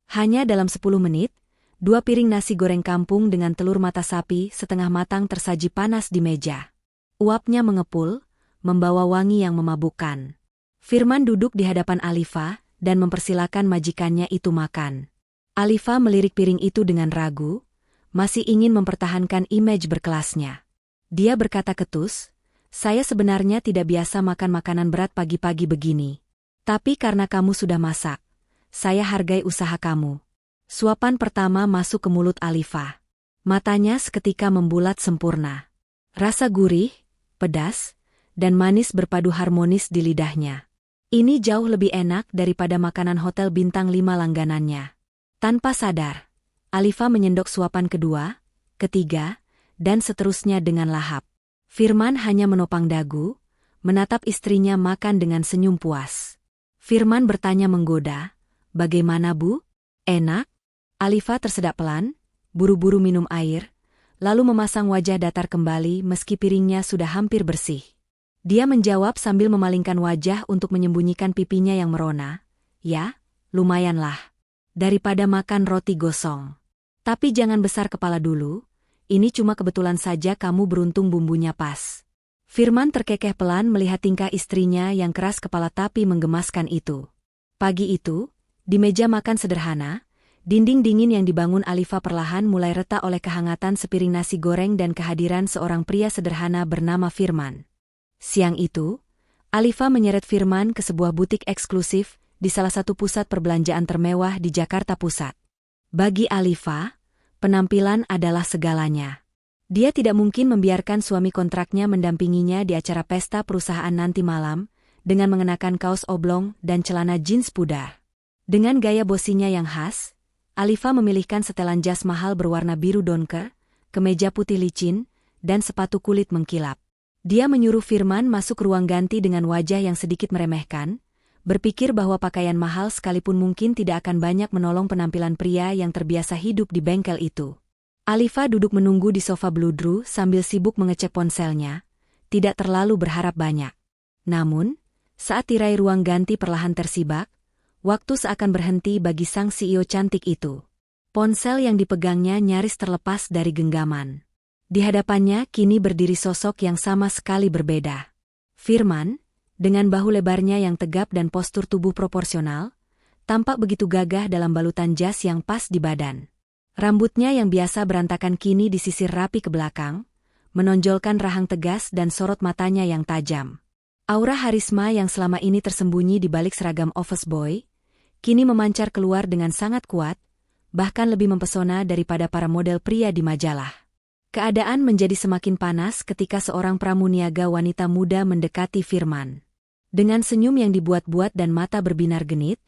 Hanya dalam 10 menit, 2 piring nasi goreng kampung dengan telur mata sapi setengah matang tersaji panas di meja. Uapnya mengepul, membawa wangi yang memabukkan. Firman duduk di hadapan Alifa dan mempersilakan majikannya itu makan. Alifa melirik piring itu dengan ragu, masih ingin mempertahankan image berkelasnya. Dia berkata ketus, saya sebenarnya tidak biasa makan makanan berat pagi-pagi begini. Tapi karena kamu sudah masak, saya hargai usaha kamu. Suapan pertama masuk ke mulut Alifa. Matanya seketika membulat sempurna. Rasa gurih, pedas, dan manis berpadu harmonis di lidahnya. Ini jauh lebih enak daripada makanan hotel bintang 5 langganannya. Tanpa sadar, Alifa menyendok suapan kedua, ketiga, dan seterusnya dengan lahap. Firman hanya menopang dagu, menatap istrinya makan dengan senyum puas. Firman bertanya menggoda, bagaimana Bu? Enak? Alifa tersedak pelan, buru-buru minum air, lalu memasang wajah datar kembali meski piringnya sudah hampir bersih. Dia menjawab sambil memalingkan wajah untuk menyembunyikan pipinya yang merona. Ya, lumayanlah. Daripada makan roti gosong. Tapi jangan besar kepala dulu, ini cuma kebetulan saja kamu beruntung bumbunya pas. Firman terkekeh pelan melihat tingkah istrinya yang keras kepala tapi menggemaskan itu. Pagi itu, di meja makan sederhana, Dinding dingin yang dibangun Alifa perlahan mulai retak oleh kehangatan sepiring nasi goreng dan kehadiran seorang pria sederhana bernama Firman. Siang itu, Alifa menyeret Firman ke sebuah butik eksklusif di salah satu pusat perbelanjaan termewah di Jakarta Pusat. Bagi Alifa, penampilan adalah segalanya. Dia tidak mungkin membiarkan suami kontraknya mendampinginya di acara pesta perusahaan nanti malam dengan mengenakan kaos oblong dan celana jeans pudar. Dengan gaya bosinya yang khas, Alifa memilihkan setelan jas mahal berwarna biru donker, kemeja putih licin, dan sepatu kulit mengkilap. Dia menyuruh Firman masuk ruang ganti dengan wajah yang sedikit meremehkan, berpikir bahwa pakaian mahal sekalipun mungkin tidak akan banyak menolong penampilan pria yang terbiasa hidup di bengkel itu. Alifa duduk menunggu di sofa bludru sambil sibuk mengecek ponselnya, tidak terlalu berharap banyak. Namun, saat tirai ruang ganti perlahan tersibak, waktu seakan berhenti bagi sang CEO cantik itu. Ponsel yang dipegangnya nyaris terlepas dari genggaman. Di hadapannya kini berdiri sosok yang sama sekali berbeda. Firman, dengan bahu lebarnya yang tegap dan postur tubuh proporsional, tampak begitu gagah dalam balutan jas yang pas di badan. Rambutnya yang biasa berantakan kini disisir rapi ke belakang, menonjolkan rahang tegas dan sorot matanya yang tajam. Aura harisma yang selama ini tersembunyi di balik seragam office boy, kini memancar keluar dengan sangat kuat, bahkan lebih mempesona daripada para model pria di majalah. Keadaan menjadi semakin panas ketika seorang pramuniaga wanita muda mendekati Firman. Dengan senyum yang dibuat-buat dan mata berbinar genit,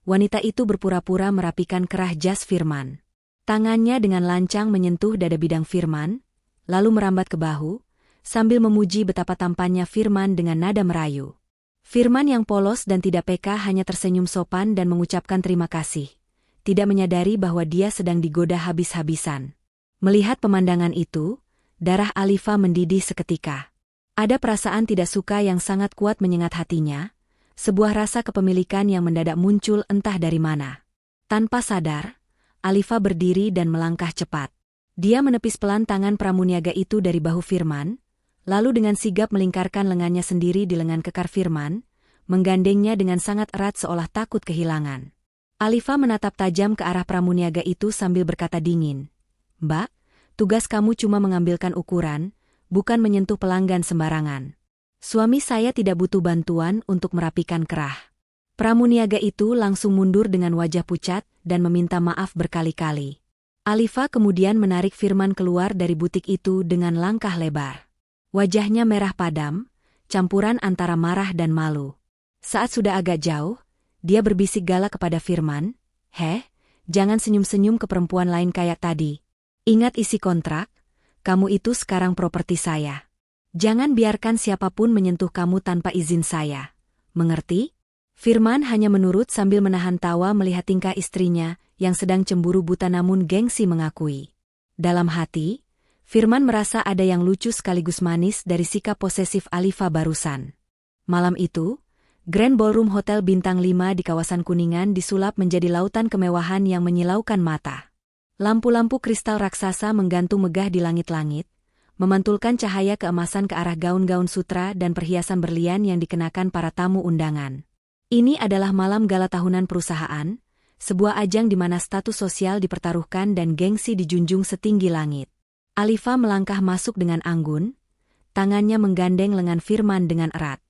wanita itu berpura-pura merapikan kerah jas Firman. Tangannya dengan lancang menyentuh dada bidang Firman, lalu merambat ke bahu, sambil memuji betapa tampannya Firman dengan nada merayu. Firman yang polos dan tidak peka hanya tersenyum sopan dan mengucapkan terima kasih, tidak menyadari bahwa dia sedang digoda habis-habisan. Melihat pemandangan itu, darah Alifa mendidih seketika. Ada perasaan tidak suka yang sangat kuat menyengat hatinya, sebuah rasa kepemilikan yang mendadak muncul entah dari mana. Tanpa sadar, Alifa berdiri dan melangkah cepat. Dia menepis pelan tangan pramuniaga itu dari bahu Firman, lalu dengan sigap melingkarkan lengannya sendiri di lengan kekar Firman, menggandengnya dengan sangat erat seolah takut kehilangan. Alifa menatap tajam ke arah pramuniaga itu sambil berkata dingin, "Mbak, tugas kamu cuma mengambilkan ukuran, bukan menyentuh pelanggan sembarangan. Suami saya tidak butuh bantuan untuk merapikan kerah." Pramuniaga itu langsung mundur dengan wajah pucat dan meminta maaf berkali-kali. Alifa kemudian menarik Firman keluar dari butik itu dengan langkah lebar. Wajahnya merah padam, campuran antara marah dan malu. Saat sudah agak jauh, dia berbisik galak kepada Firman, jangan senyum-senyum ke perempuan lain kayak tadi. Ingat isi kontrak, kamu itu sekarang properti saya. Jangan biarkan siapapun menyentuh kamu tanpa izin saya. Mengerti?" Firman hanya menurut sambil menahan tawa melihat tingkah istrinya yang sedang cemburu buta namun gengsi mengakui. Dalam hati, Firman merasa ada yang lucu sekaligus manis dari sikap posesif Alifa barusan. Malam itu, Grand Ballroom Hotel Bintang 5 di kawasan Kuningan disulap menjadi lautan kemewahan yang menyilaukan mata. Lampu-lampu kristal raksasa menggantung megah di langit-langit, memantulkan cahaya keemasan ke arah gaun-gaun sutra dan perhiasan berlian yang dikenakan para tamu undangan. Ini adalah malam gala tahunan perusahaan, sebuah ajang di mana status sosial dipertaruhkan dan gengsi dijunjung setinggi langit. Alifa melangkah masuk dengan anggun, tangannya menggandeng lengan Firman dengan erat.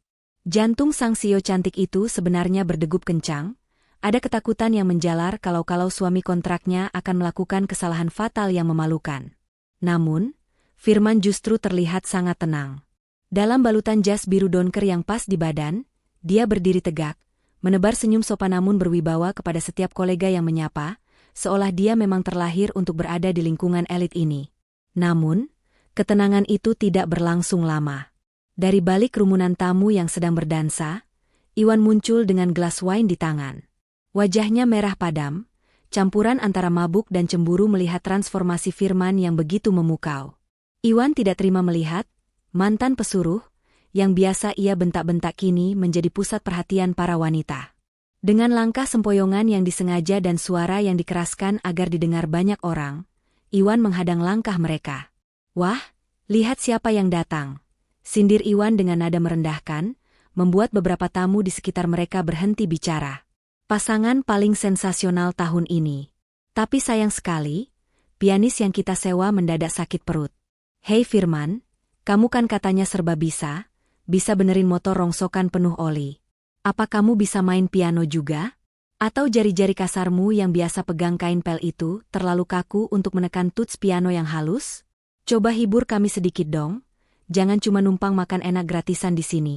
Jantung sang CEO cantik itu sebenarnya berdegup kencang, ada ketakutan yang menjalar kalau suami kontraknya akan melakukan kesalahan fatal yang memalukan. Namun, Firman justru terlihat sangat tenang. Dalam balutan jas biru donker yang pas di badan, dia berdiri tegak, menebar senyum sopan namun berwibawa kepada setiap kolega yang menyapa, seolah dia memang terlahir untuk berada di lingkungan elit ini. Namun, ketenangan itu tidak berlangsung lama. Dari balik kerumunan tamu yang sedang berdansa, Iwan muncul dengan gelas wine di tangan. Wajahnya merah padam, campuran antara mabuk dan cemburu melihat transformasi Firman yang begitu memukau. Iwan tidak terima melihat mantan pesuruh, yang biasa ia bentak-bentak kini menjadi pusat perhatian para wanita. Dengan langkah sempoyongan yang disengaja dan suara yang dikeraskan agar didengar banyak orang, Iwan menghadang langkah mereka. "Wah, lihat siapa yang datang," sindir Iwan dengan nada merendahkan, membuat beberapa tamu di sekitar mereka berhenti bicara. "Pasangan paling sensasional tahun ini." Tapi sayang sekali, pianis yang kita sewa mendadak sakit perut. Hei Firman, kamu kan katanya serba bisa benerin motor rongsokan penuh oli. Apa kamu bisa main piano juga? Atau jari-jari kasarmu yang biasa pegang kain pel itu terlalu kaku untuk menekan tuts piano yang halus? Coba hibur kami sedikit dong, jangan cuma numpang makan enak gratisan di sini.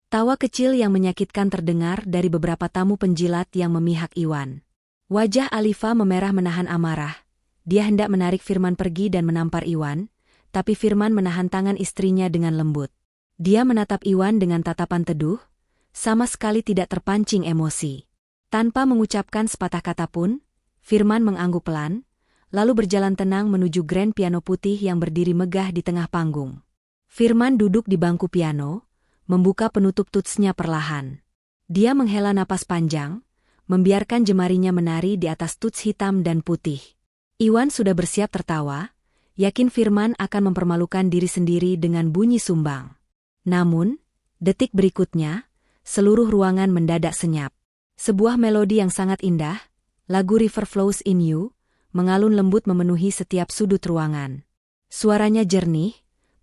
Tawa kecil yang menyakitkan terdengar dari beberapa tamu penjilat yang memihak Iwan. Wajah Alifa memerah menahan amarah. Dia hendak menarik Firman pergi dan menampar Iwan, tapi Firman menahan tangan istrinya dengan lembut. Dia menatap Iwan dengan tatapan teduh, sama sekali tidak terpancing emosi. Tanpa mengucapkan sepatah kata pun, Firman mengangguk pelan, lalu berjalan tenang menuju grand piano putih yang berdiri megah di tengah panggung. Firman duduk di bangku piano, membuka penutup tutsnya perlahan. Dia menghela napas panjang, membiarkan jemarinya menari di atas tuts hitam dan putih. Iwan sudah bersiap tertawa, yakin Firman akan mempermalukan diri sendiri dengan bunyi sumbang. Namun, detik berikutnya, seluruh ruangan mendadak senyap. Sebuah melodi yang sangat indah, lagu River Flows in You, mengalun lembut memenuhi setiap sudut ruangan. Suaranya jernih,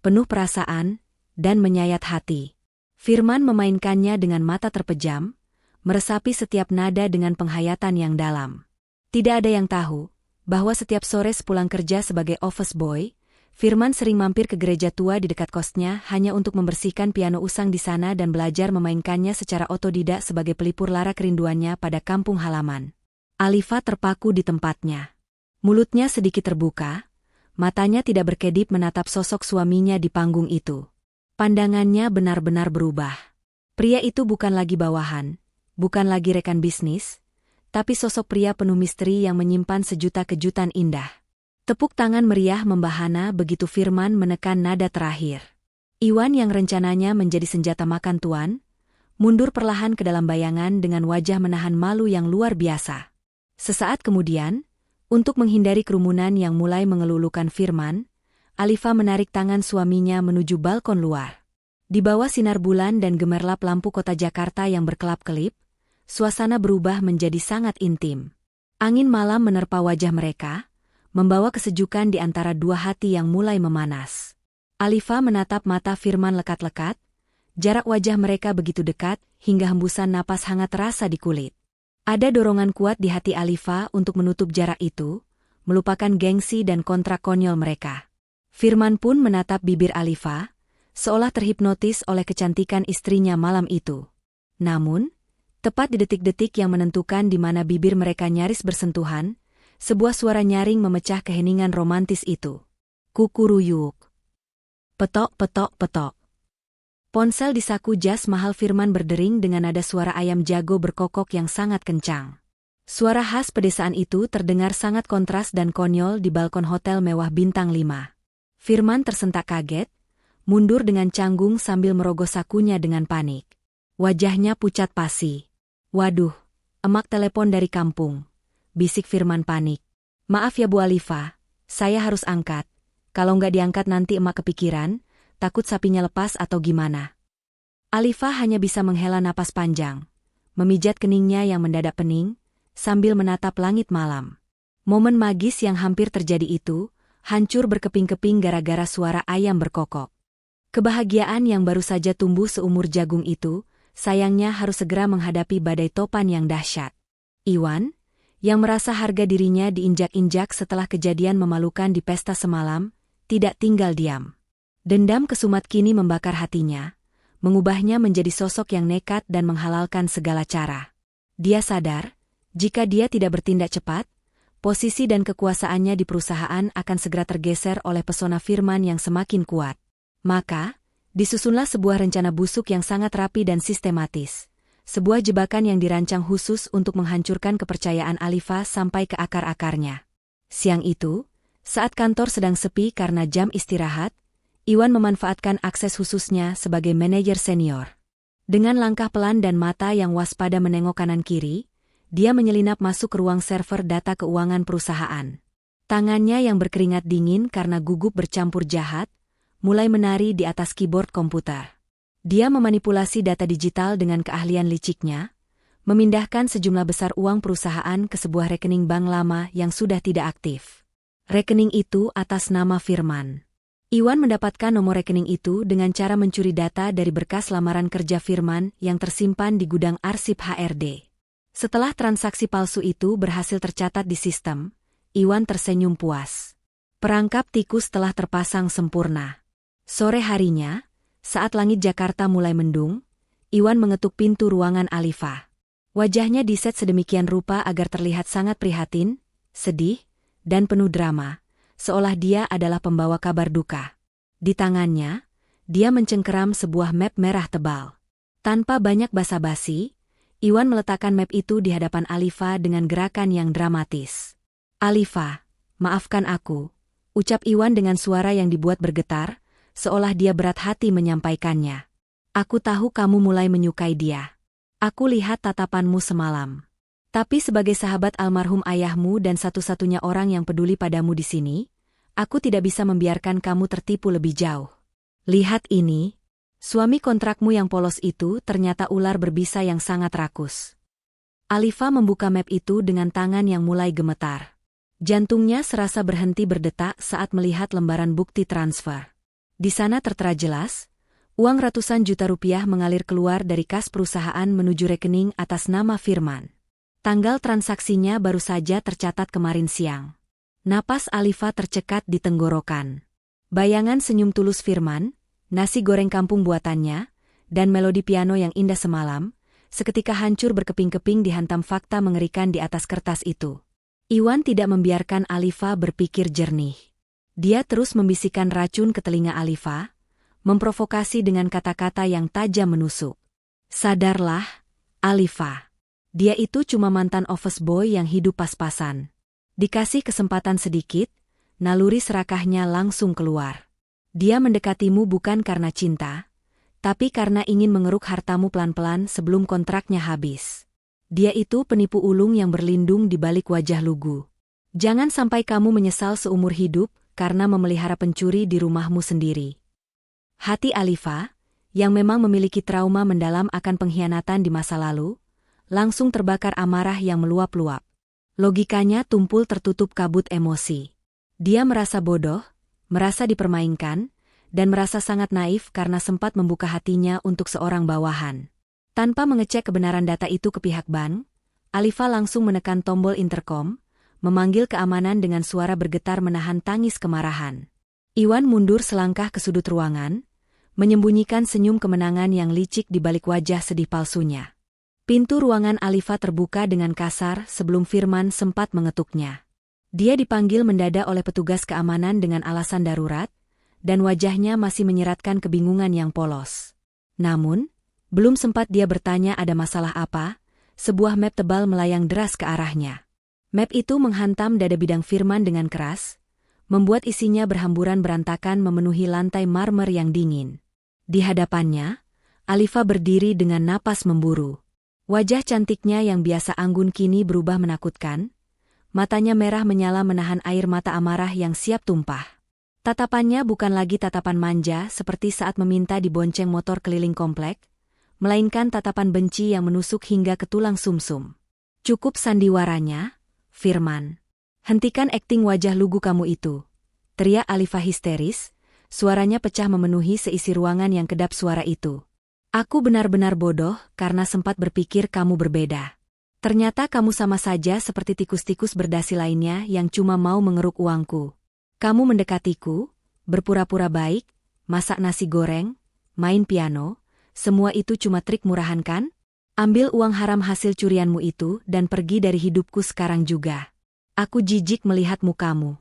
penuh perasaan, dan menyayat hati. Firman memainkannya dengan mata terpejam, meresapi setiap nada dengan penghayatan yang dalam. Tidak ada yang tahu bahwa setiap sore sepulang kerja sebagai office boy, Firman sering mampir ke gereja tua di dekat kosnya hanya untuk membersihkan piano usang di sana dan belajar memainkannya secara otodidak sebagai pelipur lara kerinduannya pada kampung halaman. Alifa terpaku di tempatnya. Mulutnya sedikit terbuka, matanya tidak berkedip menatap sosok suaminya di panggung itu. Pandangannya benar-benar berubah. Pria itu bukan lagi bawahan, bukan lagi rekan bisnis, tapi sosok pria penuh misteri yang menyimpan sejuta kejutan indah. Tepuk tangan meriah membahana begitu Firman menekan nada terakhir. Iwan yang rencananya menjadi senjata makan tuan, mundur perlahan ke dalam bayangan dengan wajah menahan malu yang luar biasa. Sesaat kemudian, untuk menghindari kerumunan yang mulai mengelulukan Firman, Alifa menarik tangan suaminya menuju balkon luar. Di bawah sinar bulan dan gemerlap lampu kota Jakarta yang berkelap-kelip, suasana berubah menjadi sangat intim. Angin malam menerpa wajah mereka, membawa kesejukan di antara dua hati yang mulai memanas. Alifa menatap mata Firman lekat-lekat, jarak wajah mereka begitu dekat hingga hembusan napas hangat terasa di kulit. Ada dorongan kuat di hati Alifa untuk menutup jarak itu, melupakan gengsi dan kontrak konyol mereka. Firman pun menatap bibir Alifa, seolah terhipnotis oleh kecantikan istrinya malam itu. Namun, tepat di detik-detik yang menentukan di mana bibir mereka nyaris bersentuhan, sebuah suara nyaring memecah keheningan romantis itu. Kukuruyuk. Petok, petok, petok. Ponsel di saku jas mahal Firman berdering dengan nada suara ayam jago berkokok yang sangat kencang. Suara khas pedesaan itu terdengar sangat kontras dan konyol di balkon hotel mewah bintang 5. Firman tersentak kaget, mundur dengan canggung sambil merogoh sakunya dengan panik. Wajahnya pucat pasi. Waduh, emak telepon dari kampung. Bisik Firman panik. Maaf ya Bu Alifa, saya harus angkat. Kalau nggak diangkat nanti emak kepikiran, takut sapinya lepas atau gimana. Alifa hanya bisa menghela napas panjang, memijat keningnya yang mendadak pening, sambil menatap langit malam. Momen magis yang hampir terjadi itu, hancur berkeping-keping gara-gara suara ayam berkokok. Kebahagiaan yang baru saja tumbuh seumur jagung itu, sayangnya harus segera menghadapi badai topan yang dahsyat. Iwan, yang merasa harga dirinya diinjak-injak setelah kejadian memalukan di pesta semalam, tidak tinggal diam. Dendam kesumat kini membakar hatinya, mengubahnya menjadi sosok yang nekat dan menghalalkan segala cara. Dia sadar, jika dia tidak bertindak cepat, posisi dan kekuasaannya di perusahaan akan segera tergeser oleh pesona Firman yang semakin kuat. Maka, disusunlah sebuah rencana busuk yang sangat rapi dan sistematis. Sebuah jebakan yang dirancang khusus untuk menghancurkan kepercayaan Alifa sampai ke akar-akarnya. Siang itu, saat kantor sedang sepi karena jam istirahat, Iwan memanfaatkan akses khususnya sebagai manajer senior. Dengan langkah pelan dan mata yang waspada menengok kanan-kiri, dia menyelinap masuk ke ruang server data keuangan perusahaan. Tangannya yang berkeringat dingin karena gugup bercampur jahat, mulai menari di atas keyboard komputer. Dia memanipulasi data digital dengan keahlian liciknya, memindahkan sejumlah besar uang perusahaan ke sebuah rekening bank lama yang sudah tidak aktif. Rekening itu atas nama Firman. Iwan mendapatkan nomor rekening itu dengan cara mencuri data dari berkas lamaran kerja Firman yang tersimpan di gudang arsip HRD. Setelah transaksi palsu itu berhasil tercatat di sistem, Iwan tersenyum puas. Perangkap tikus telah terpasang sempurna. Sore harinya, saat langit Jakarta mulai mendung, Iwan mengetuk pintu ruangan Alifa. Wajahnya diset sedemikian rupa agar terlihat sangat prihatin, sedih, dan penuh drama, seolah dia adalah pembawa kabar duka. Di tangannya, dia mencengkeram sebuah map merah tebal. Tanpa banyak basa-basi, Iwan meletakkan map itu di hadapan Alifa dengan gerakan yang dramatis. "Alifa, maafkan aku," ucap Iwan dengan suara yang dibuat bergetar, seolah dia berat hati menyampaikannya. "Aku tahu kamu mulai menyukai dia. Aku lihat tatapanmu semalam. Tapi sebagai sahabat almarhum ayahmu dan satu-satunya orang yang peduli padamu di sini, aku tidak bisa membiarkan kamu tertipu lebih jauh. Lihat ini, suami kontrakmu yang polos itu ternyata ular berbisa yang sangat rakus." Alifa membuka map itu dengan tangan yang mulai gemetar. Jantungnya serasa berhenti berdetak saat melihat lembaran bukti transfer. Di sana tertera jelas, uang ratusan juta rupiah mengalir keluar dari kas perusahaan menuju rekening atas nama Firman. Tanggal transaksinya baru saja tercatat kemarin siang. Napas Alifa tercekat di tenggorokan. Bayangan senyum tulus Firman, nasi goreng kampung buatannya, dan melodi piano yang indah semalam, seketika hancur berkeping-keping dihantam fakta mengerikan di atas kertas itu. Iwan tidak membiarkan Alifa berpikir jernih. Dia terus membisikkan racun ke telinga Alifa, memprovokasi dengan kata-kata yang tajam menusuk. "Sadarlah, Alifa. Dia itu cuma mantan office boy yang hidup pas-pasan." Dikasih kesempatan sedikit, naluri serakahnya langsung keluar. "Dia mendekatimu bukan karena cinta, tapi karena ingin mengeruk hartamu pelan-pelan sebelum kontraknya habis. Dia itu penipu ulung yang berlindung di balik wajah lugu. Jangan sampai kamu menyesal seumur hidup karena memelihara pencuri di rumahmu sendiri." Hati Alifa, yang memang memiliki trauma mendalam akan pengkhianatan di masa lalu, langsung terbakar amarah yang meluap-luap. Logikanya tumpul tertutup kabut emosi. Dia merasa bodoh, merasa dipermainkan, dan merasa sangat naif karena sempat membuka hatinya untuk seorang bawahan. Tanpa mengecek kebenaran data itu ke pihak bank, Alifa langsung menekan tombol intercom, memanggil keamanan dengan suara bergetar menahan tangis kemarahan. Iwan mundur selangkah ke sudut ruangan, menyembunyikan senyum kemenangan yang licik di balik wajah sedih palsunya. Pintu ruangan Alifa terbuka dengan kasar sebelum Firman sempat mengetuknya. Dia dipanggil mendadak oleh petugas keamanan dengan alasan darurat, dan wajahnya masih menyeratkan kebingungan yang polos. Namun, belum sempat dia bertanya ada masalah apa, sebuah map tebal melayang deras ke arahnya. Map itu menghantam dada bidang Firman dengan keras, membuat isinya berhamburan berantakan memenuhi lantai marmer yang dingin. Di hadapannya, Alifa berdiri dengan napas memburu. Wajah cantiknya yang biasa anggun kini berubah menakutkan, matanya merah menyala menahan air mata amarah yang siap tumpah. Tatapannya bukan lagi tatapan manja seperti saat meminta dibonceng motor keliling komplek, melainkan tatapan benci yang menusuk hingga ke tulang sumsum. "Cukup sandiwaranya, Firman. Hentikan akting wajah lugu kamu itu," teriak Alifa histeris, suaranya pecah memenuhi seisi ruangan yang kedap suara itu. "Aku benar-benar bodoh karena sempat berpikir kamu berbeda. Ternyata kamu sama saja seperti tikus-tikus berdasi lainnya yang cuma mau mengeruk uangku. Kamu mendekatiku, berpura-pura baik, masak nasi goreng, main piano, semua itu cuma trik murahan kan? Ambil uang haram hasil curianmu itu dan pergi dari hidupku sekarang juga. Aku jijik melihat mukamu."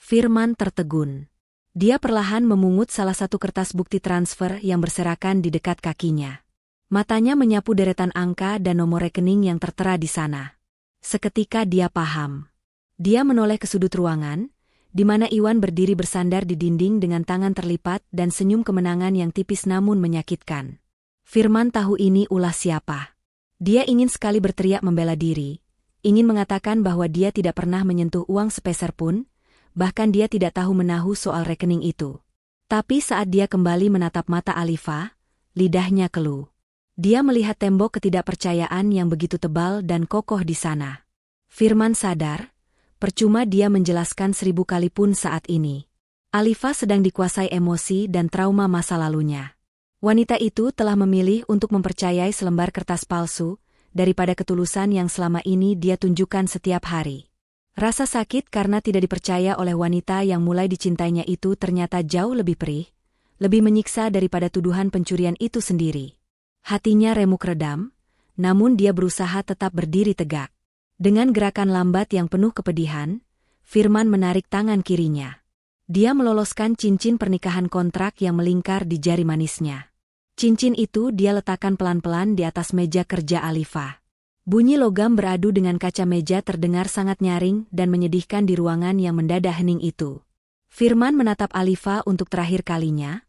Firman tertegun. Dia perlahan memungut salah satu kertas bukti transfer yang berserakan di dekat kakinya. Matanya menyapu deretan angka dan nomor rekening yang tertera di sana. Seketika dia paham. Dia menoleh ke sudut ruangan, di mana Iwan berdiri bersandar di dinding dengan tangan terlipat dan senyum kemenangan yang tipis namun menyakitkan. Firman tahu ini ulah siapa. Dia ingin sekali berteriak membela diri, ingin mengatakan bahwa dia tidak pernah menyentuh uang sepeser pun, bahkan dia tidak tahu menahu soal rekening itu. Tapi saat dia kembali menatap mata Alifa, lidahnya keluh. Dia melihat tembok ketidakpercayaan yang begitu tebal dan kokoh di sana. Firman sadar, percuma dia menjelaskan 1000 kali pun saat ini. Alifa sedang dikuasai emosi dan trauma masa lalunya. Wanita itu telah memilih untuk mempercayai selembar kertas palsu, daripada ketulusan yang selama ini dia tunjukkan setiap hari. Rasa sakit karena tidak dipercaya oleh wanita yang mulai dicintainya itu ternyata jauh lebih perih, lebih menyiksa daripada tuduhan pencurian itu sendiri. Hatinya remuk redam, namun dia berusaha tetap berdiri tegak. Dengan gerakan lambat yang penuh kepedihan, Firman menarik tangan kirinya. Dia meloloskan cincin pernikahan kontrak yang melingkar di jari manisnya. Cincin itu dia letakkan pelan-pelan di atas meja kerja Alifa. Bunyi logam beradu dengan kaca meja terdengar sangat nyaring dan menyedihkan di ruangan yang mendadak hening itu. Firman menatap Alifa untuk terakhir kalinya.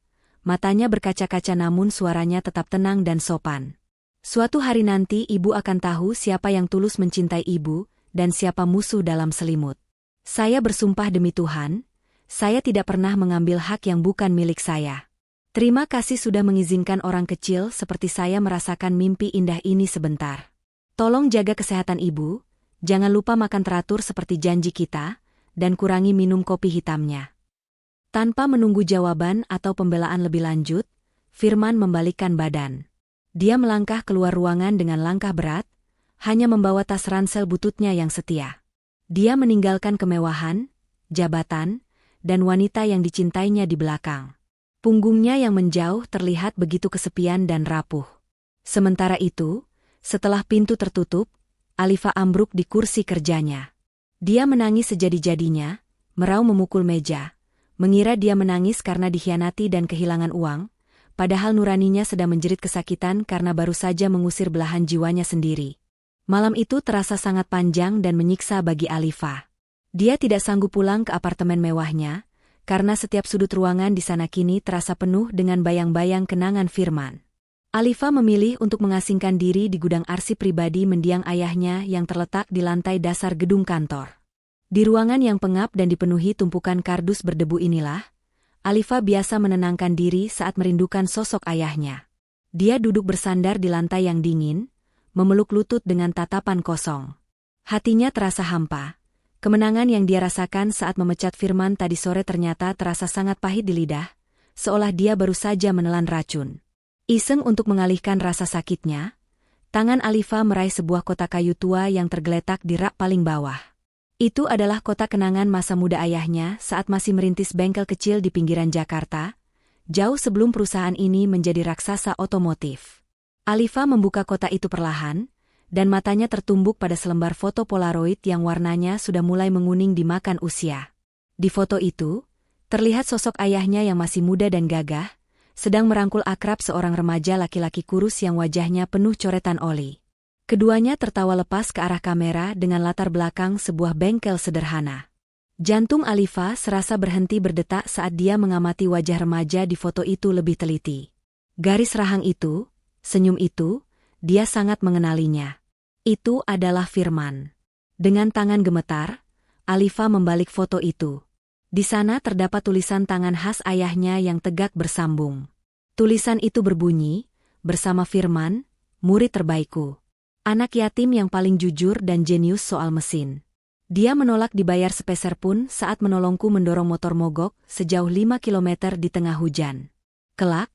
Matanya berkaca-kaca namun suaranya tetap tenang dan sopan. Suatu hari nanti ibu akan tahu siapa yang tulus mencintai ibu dan siapa musuh dalam selimut. Saya bersumpah demi Tuhan, saya tidak pernah mengambil hak yang bukan milik saya. Terima kasih sudah mengizinkan orang kecil seperti saya merasakan mimpi indah ini sebentar. Tolong jaga kesehatan ibu, jangan lupa makan teratur seperti janji kita, dan kurangi minum kopi hitamnya. Tanpa menunggu jawaban atau pembelaan lebih lanjut, Firman membalikkan badan. Dia melangkah keluar ruangan dengan langkah berat, hanya membawa tas ransel bututnya yang setia. Dia meninggalkan kemewahan, jabatan, dan wanita yang dicintainya di belakang. Punggungnya yang menjauh terlihat begitu kesepian dan rapuh. Sementara itu, setelah pintu tertutup, Alifa ambruk di kursi kerjanya. Dia menangis sejadi-jadinya, merau memukul meja. Mengira dia menangis karena dikhianati dan kehilangan uang, padahal nuraninya sedang menjerit kesakitan karena baru saja mengusir belahan jiwanya sendiri. Malam itu terasa sangat panjang dan menyiksa bagi Alifa. Dia tidak sanggup pulang ke apartemen mewahnya, karena setiap sudut ruangan di sana kini terasa penuh dengan bayang-bayang kenangan Firman. Alifa memilih untuk mengasingkan diri di gudang arsip pribadi mendiang ayahnya yang terletak di lantai dasar gedung kantor. Di ruangan yang pengap dan dipenuhi tumpukan kardus berdebu inilah, Alifa biasa menenangkan diri saat merindukan sosok ayahnya. Dia duduk bersandar di lantai yang dingin, memeluk lutut dengan tatapan kosong. Hatinya terasa hampa. Kemenangan yang dia rasakan saat memecat Firman tadi sore ternyata terasa sangat pahit di lidah, seolah dia baru saja menelan racun. Iseng untuk mengalihkan rasa sakitnya, tangan Alifa meraih sebuah kotak kayu tua yang tergeletak di rak paling bawah. Itu adalah kotak kenangan masa muda ayahnya saat masih merintis bengkel kecil di pinggiran Jakarta, jauh sebelum perusahaan ini menjadi raksasa otomotif. Alifa membuka kotak itu perlahan, dan matanya tertumbuk pada selembar foto Polaroid yang warnanya sudah mulai menguning dimakan usia. Di foto itu, terlihat sosok ayahnya yang masih muda dan gagah, sedang merangkul akrab seorang remaja laki-laki kurus yang wajahnya penuh coretan oli. Keduanya tertawa lepas ke arah kamera dengan latar belakang sebuah bengkel sederhana. Jantung Alifa serasa berhenti berdetak saat dia mengamati wajah remaja di foto itu lebih teliti. Garis rahang itu, senyum itu, dia sangat mengenalinya. Itu adalah Firman. Dengan tangan gemetar, Alifa membalik foto itu. Di sana terdapat tulisan tangan khas ayahnya yang tegak bersambung. Tulisan itu berbunyi, "Bersama Firman, murid terbaikku. Anak yatim yang paling jujur dan jenius soal mesin. Dia menolak dibayar sepeser pun saat menolongku mendorong motor mogok sejauh 5 kilometer di tengah hujan. Kelak,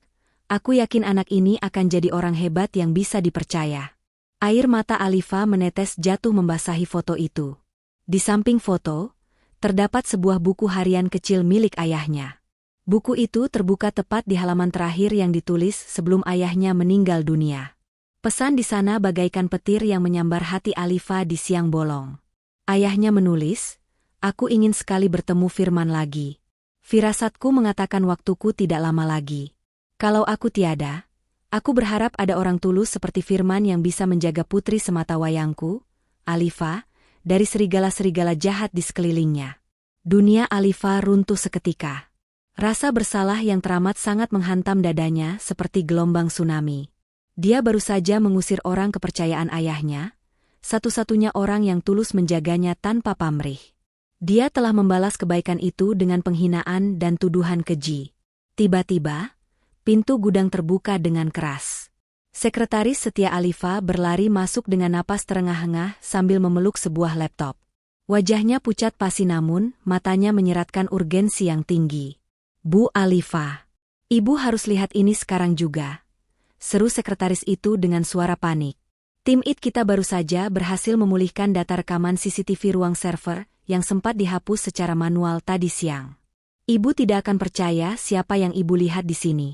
aku yakin anak ini akan jadi orang hebat yang bisa dipercaya." Air mata Alifa menetes jatuh membasahi foto itu. Di samping foto, terdapat sebuah buku harian kecil milik ayahnya. Buku itu terbuka tepat di halaman terakhir yang ditulis sebelum ayahnya meninggal dunia. Pesan di sana bagaikan petir yang menyambar hati Alifa di siang bolong. Ayahnya menulis, "Aku ingin sekali bertemu Firman lagi. Firasatku mengatakan waktuku tidak lama lagi. Kalau aku tiada, aku berharap ada orang tulus seperti Firman yang bisa menjaga putri semata wayangku, Alifa, dari serigala-serigala jahat di sekelilingnya." Dunia Alifa runtuh seketika. Rasa bersalah yang teramat sangat menghantam dadanya seperti gelombang tsunami. Dia baru saja mengusir orang kepercayaan ayahnya, satu-satunya orang yang tulus menjaganya tanpa pamrih. Dia telah membalas kebaikan itu dengan penghinaan dan tuduhan keji. Tiba-tiba, pintu gudang terbuka dengan keras. Sekretaris setia Alifa berlari masuk dengan napas terengah-engah sambil memeluk sebuah laptop. Wajahnya pucat pasi namun matanya menyeratkan urgensi yang tinggi. Bu Alifa, Ibu harus lihat ini sekarang juga, seru sekretaris itu dengan suara panik. Tim IT kita baru saja berhasil memulihkan data rekaman CCTV ruang server yang sempat dihapus secara manual tadi siang. Ibu tidak akan percaya siapa yang Ibu lihat di sini.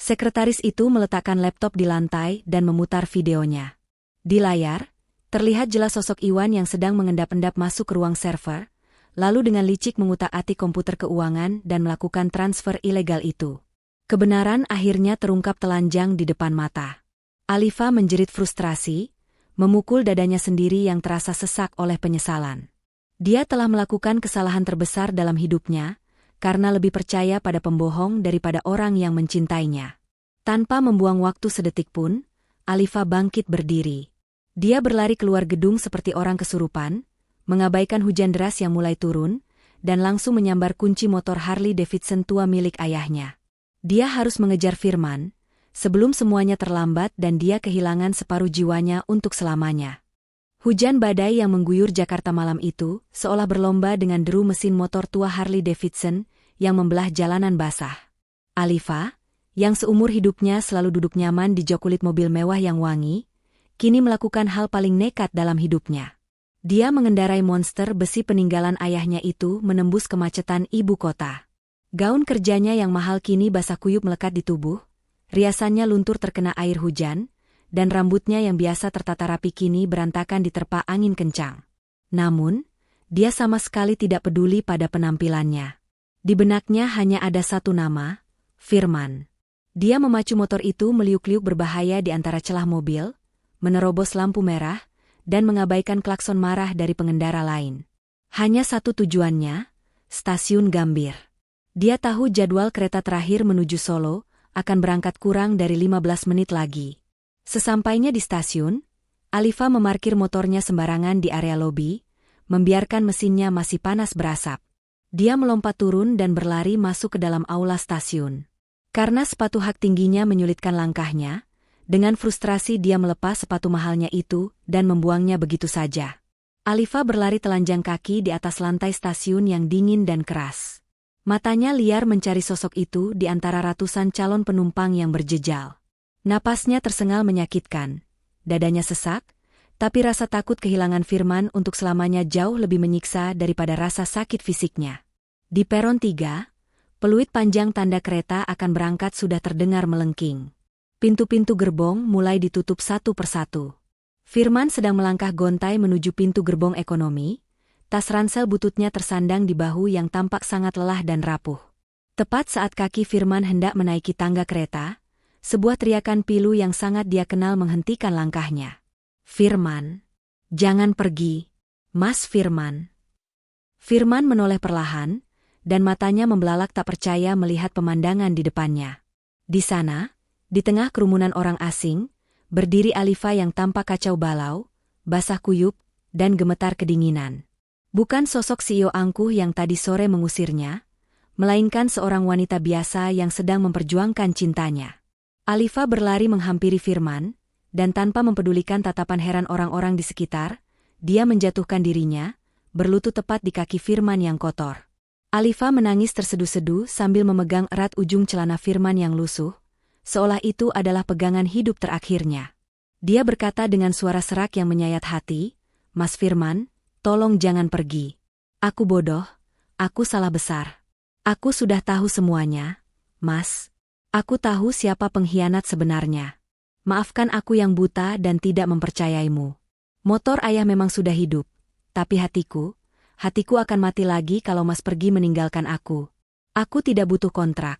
Sekretaris itu meletakkan laptop di lantai dan memutar videonya. Di layar, terlihat jelas sosok Iwan yang sedang mengendap-endap masuk ke ruang server, lalu dengan licik mengutak-atik komputer keuangan dan melakukan transfer ilegal itu. Kebenaran akhirnya terungkap telanjang di depan mata. Alifa menjerit frustrasi, memukul dadanya sendiri yang terasa sesak oleh penyesalan. Dia telah melakukan kesalahan terbesar dalam hidupnya, karena lebih percaya pada pembohong daripada orang yang mencintainya. Tanpa membuang waktu sedetik pun, Alifa bangkit berdiri. Dia berlari keluar gedung seperti orang kesurupan, mengabaikan hujan deras yang mulai turun, dan langsung menyambar kunci motor Harley Davidson tua milik ayahnya. Dia harus mengejar Firman, sebelum semuanya terlambat dan dia kehilangan separuh jiwanya untuk selamanya. Hujan badai yang mengguyur Jakarta malam itu seolah berlomba dengan deru mesin motor tua Harley Davidson yang membelah jalanan basah. Alifa, yang seumur hidupnya selalu duduk nyaman di jok kulit mobil mewah yang wangi, kini melakukan hal paling nekat dalam hidupnya. Dia mengendarai monster besi peninggalan ayahnya itu menembus kemacetan ibu kota. Gaun kerjanya yang mahal kini basah kuyup melekat di tubuh, riasannya luntur terkena air hujan, dan rambutnya yang biasa tertata rapi kini berantakan diterpa angin kencang. Namun, dia sama sekali tidak peduli pada penampilannya. Di benaknya hanya ada satu nama, Firman. Dia memacu motor itu meliuk-liuk berbahaya di antara celah mobil, menerobos lampu merah, dan mengabaikan klakson marah dari pengendara lain. Hanya satu tujuannya, stasiun Gambir. Dia tahu jadwal kereta terakhir menuju Solo akan berangkat kurang dari 15 menit lagi. Sesampainya di stasiun, Alifa memarkir motornya sembarangan di area lobi, membiarkan mesinnya masih panas berasap. Dia melompat turun dan berlari masuk ke dalam aula stasiun. Karena sepatu hak tingginya menyulitkan langkahnya, dengan frustrasi dia melepas sepatu mahalnya itu dan membuangnya begitu saja. Alifa berlari telanjang kaki di atas lantai stasiun yang dingin dan keras. Matanya liar mencari sosok itu di antara ratusan calon penumpang yang berjejal. Napasnya tersengal menyakitkan, dadanya sesak, tapi rasa takut kehilangan Firman untuk selamanya jauh lebih menyiksa daripada rasa sakit fisiknya. Di peron 3, peluit panjang tanda kereta akan berangkat sudah terdengar melengking. Pintu-pintu gerbong mulai ditutup satu persatu. Firman sedang melangkah gontai menuju pintu gerbong ekonomi, tas ransel bututnya tersandang di bahu yang tampak sangat lelah dan rapuh. Tepat saat kaki Firman hendak menaiki tangga kereta, sebuah teriakan pilu yang sangat dia kenal menghentikan langkahnya. Firman, jangan pergi, Mas Firman. Firman menoleh perlahan, dan matanya membelalak tak percaya melihat pemandangan di depannya. Di sana, di tengah kerumunan orang asing, berdiri Alifa yang tampak kacau balau, basah kuyup, dan gemetar kedinginan. Bukan sosok CEO angkuh yang tadi sore mengusirnya, melainkan seorang wanita biasa yang sedang memperjuangkan cintanya. Alifa berlari menghampiri Firman, dan tanpa mempedulikan tatapan heran orang-orang di sekitar, dia menjatuhkan dirinya, berlutut tepat di kaki Firman yang kotor. Alifa menangis terseduh-seduh sambil memegang erat ujung celana Firman yang lusuh, seolah itu adalah pegangan hidup terakhirnya. Dia berkata dengan suara serak yang menyayat hati, "Mas Firman, tolong jangan pergi. Aku bodoh, aku salah besar. Aku sudah tahu semuanya, Mas. Aku tahu siapa pengkhianat sebenarnya. Maafkan aku yang buta dan tidak mempercayaimu. Motor ayah memang sudah hidup, tapi hatiku akan mati lagi kalau Mas pergi meninggalkan aku. Aku tidak butuh kontrak.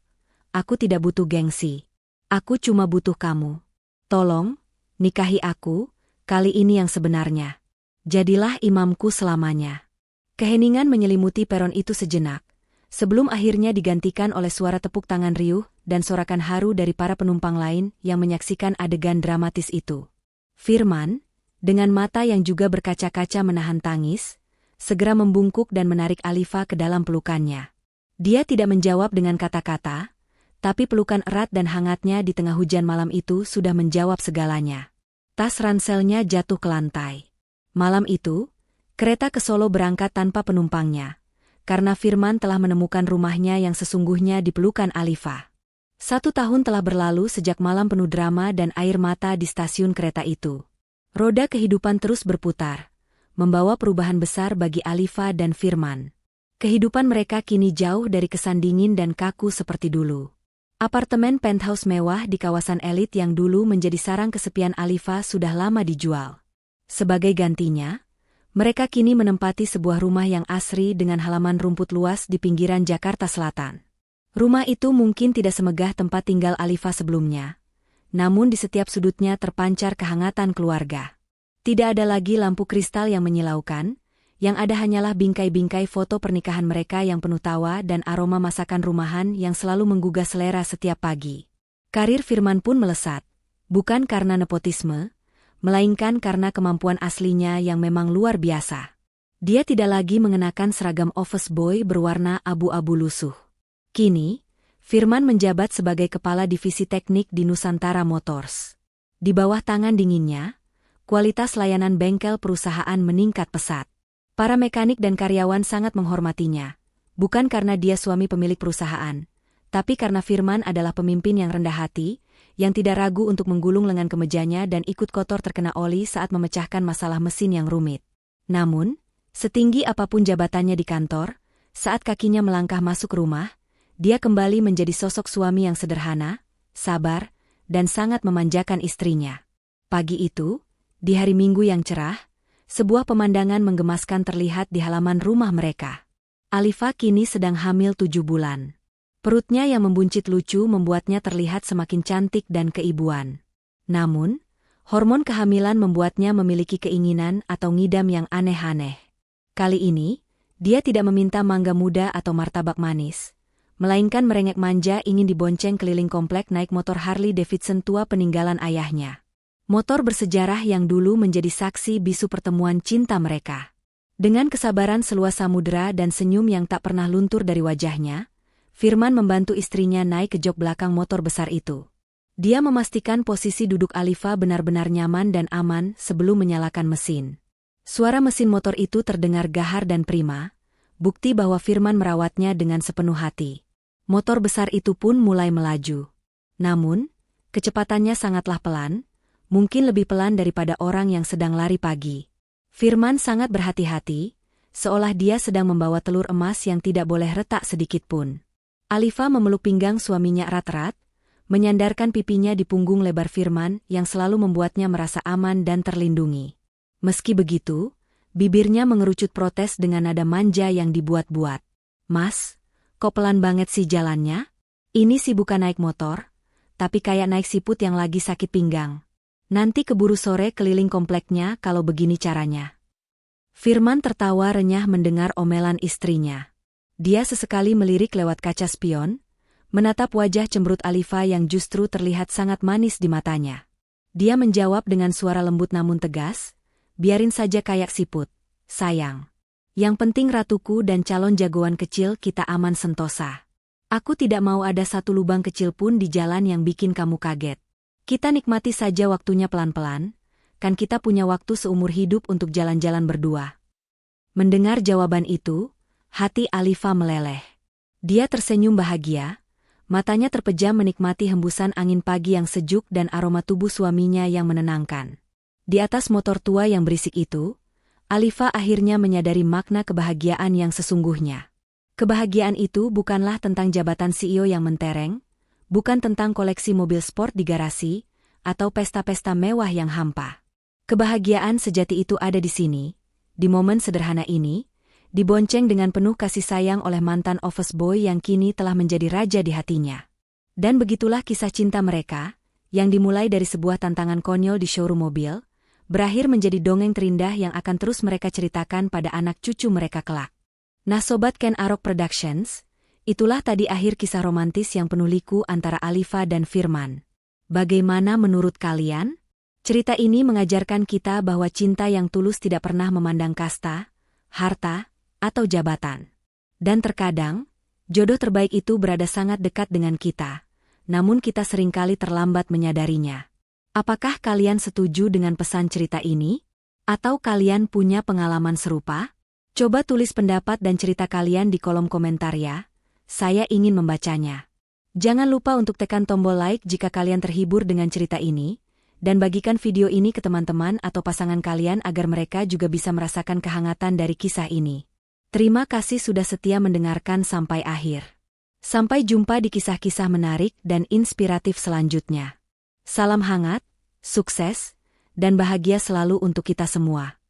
Aku tidak butuh gengsi. Aku cuma butuh kamu. Tolong, nikahi aku, kali ini yang sebenarnya. Jadilah imamku selamanya." Keheningan menyelimuti peron itu sejenak, sebelum akhirnya digantikan oleh suara tepuk tangan riuh dan sorakan haru dari para penumpang lain yang menyaksikan adegan dramatis itu. Firman, dengan mata yang juga berkaca-kaca menahan tangis, segera membungkuk dan menarik Alifa ke dalam pelukannya. Dia tidak menjawab dengan kata-kata, Tapi pelukan erat dan hangatnya di tengah hujan malam itu sudah menjawab segalanya. Tas ranselnya jatuh ke lantai. Malam itu, kereta ke Solo berangkat tanpa penumpangnya, karena Firman telah menemukan rumahnya yang sesungguhnya di pelukan Alifa. 1 tahun telah berlalu sejak malam penuh drama dan air mata di stasiun kereta itu. Roda kehidupan terus berputar, membawa perubahan besar bagi Alifa dan Firman. Kehidupan mereka kini jauh dari kesan dingin dan kaku seperti dulu. Apartemen penthouse mewah di kawasan elit yang dulu menjadi sarang kesepian Alifa sudah lama dijual. Sebagai gantinya, mereka kini menempati sebuah rumah yang asri dengan halaman rumput luas di pinggiran Jakarta Selatan. Rumah itu mungkin tidak semegah tempat tinggal Alifa sebelumnya, namun di setiap sudutnya terpancar kehangatan keluarga. Tidak ada lagi lampu kristal yang menyilaukan, yang ada hanyalah bingkai-bingkai foto pernikahan mereka yang penuh tawa dan aroma masakan rumahan yang selalu menggugah selera setiap pagi. Karir Firman pun melesat, bukan karena nepotisme, melainkan karena kemampuan aslinya yang memang luar biasa. Dia tidak lagi mengenakan seragam office boy berwarna abu-abu lusuh. Kini, Firman menjabat sebagai kepala divisi teknik di Nusantara Motors. Di bawah tangan dinginnya, kualitas layanan bengkel perusahaan meningkat pesat. Para mekanik dan karyawan sangat menghormatinya, bukan karena dia suami pemilik perusahaan, tapi karena Firman adalah pemimpin yang rendah hati, yang tidak ragu untuk menggulung lengan kemejanya dan ikut kotor terkena oli saat memecahkan masalah mesin yang rumit. Namun, setinggi apapun jabatannya di kantor, saat kakinya melangkah masuk rumah, dia kembali menjadi sosok suami yang sederhana, sabar, dan sangat memanjakan istrinya. Pagi itu, di hari Minggu yang cerah, sebuah pemandangan menggemaskan terlihat di halaman rumah mereka. Alifa kini sedang hamil 7 bulan. Perutnya yang membuncit lucu membuatnya terlihat semakin cantik dan keibuan. Namun, hormon kehamilan membuatnya memiliki keinginan atau ngidam yang aneh-aneh. Kali ini, dia tidak meminta mangga muda atau martabak manis, melainkan merengek manja ingin dibonceng keliling komplek naik motor Harley Davidson tua peninggalan ayahnya. Motor bersejarah yang dulu menjadi saksi bisu pertemuan cinta mereka. Dengan kesabaran seluas samudera dan senyum yang tak pernah luntur dari wajahnya, Firman membantu istrinya naik ke jok belakang motor besar itu. Dia memastikan posisi duduk Alifa benar-benar nyaman dan aman sebelum menyalakan mesin. Suara mesin motor itu terdengar gahar dan prima, bukti bahwa Firman merawatnya dengan sepenuh hati. Motor besar itu pun mulai melaju. Namun, kecepatannya sangatlah pelan, mungkin lebih pelan daripada orang yang sedang lari pagi. Firman sangat berhati-hati, seolah dia sedang membawa telur emas yang tidak boleh retak sedikitpun. Alifa memeluk pinggang suaminya erat-erat, menyandarkan pipinya di punggung lebar Firman yang selalu membuatnya merasa aman dan terlindungi. Meski begitu, bibirnya mengerucut protes dengan nada manja yang dibuat-buat. "Mas, kok pelan banget sih jalannya? Ini sih bukan naik motor, tapi kayak naik siput yang lagi sakit pinggang. Nanti keburu sore keliling kompleknya kalau begini caranya." Firman tertawa renyah mendengar omelan istrinya. Dia sesekali melirik lewat kaca spion, menatap wajah cemberut Alifa yang justru terlihat sangat manis di matanya. Dia menjawab dengan suara lembut namun tegas, "Biarin saja kayak siput, sayang. Yang penting ratuku dan calon jagoan kecil kita aman sentosa. Aku tidak mau ada satu lubang kecil pun di jalan yang bikin kamu kaget. Kita nikmati saja waktunya pelan-pelan, kan kita punya waktu seumur hidup untuk jalan-jalan berdua." Mendengar jawaban itu, hati Alifa meleleh. Dia tersenyum bahagia, matanya terpejam menikmati hembusan angin pagi yang sejuk dan aroma tubuh suaminya yang menenangkan. Di atas motor tua yang berisik itu, Alifa akhirnya menyadari makna kebahagiaan yang sesungguhnya. Kebahagiaan itu bukanlah tentang jabatan CEO yang mentereng, bukan tentang koleksi mobil sport di garasi, atau pesta-pesta mewah yang hampa. Kebahagiaan sejati itu ada di sini, di momen sederhana ini, dibonceng dengan penuh kasih sayang oleh mantan office boy yang kini telah menjadi raja di hatinya. Dan begitulah kisah cinta mereka, yang dimulai dari sebuah tantangan konyol di showroom mobil, berakhir menjadi dongeng terindah yang akan terus mereka ceritakan pada anak cucu mereka kelak. Nah Sobat Ken Arok Productions, itulah tadi akhir kisah romantis yang penuh liku antara Alifa dan Firman. Bagaimana menurut kalian? Cerita ini mengajarkan kita bahwa cinta yang tulus tidak pernah memandang kasta, harta, atau jabatan. Dan terkadang, jodoh terbaik itu berada sangat dekat dengan kita, namun kita seringkali terlambat menyadarinya. Apakah kalian setuju dengan pesan cerita ini? Atau kalian punya pengalaman serupa? Coba tulis pendapat dan cerita kalian di kolom komentar ya. Saya ingin membacanya. Jangan lupa untuk tekan tombol like jika kalian terhibur dengan cerita ini, dan bagikan video ini ke teman-teman atau pasangan kalian agar mereka juga bisa merasakan kehangatan dari kisah ini. Terima kasih sudah setia mendengarkan sampai akhir. Sampai jumpa di kisah-kisah menarik dan inspiratif selanjutnya. Salam hangat, sukses, dan bahagia selalu untuk kita semua.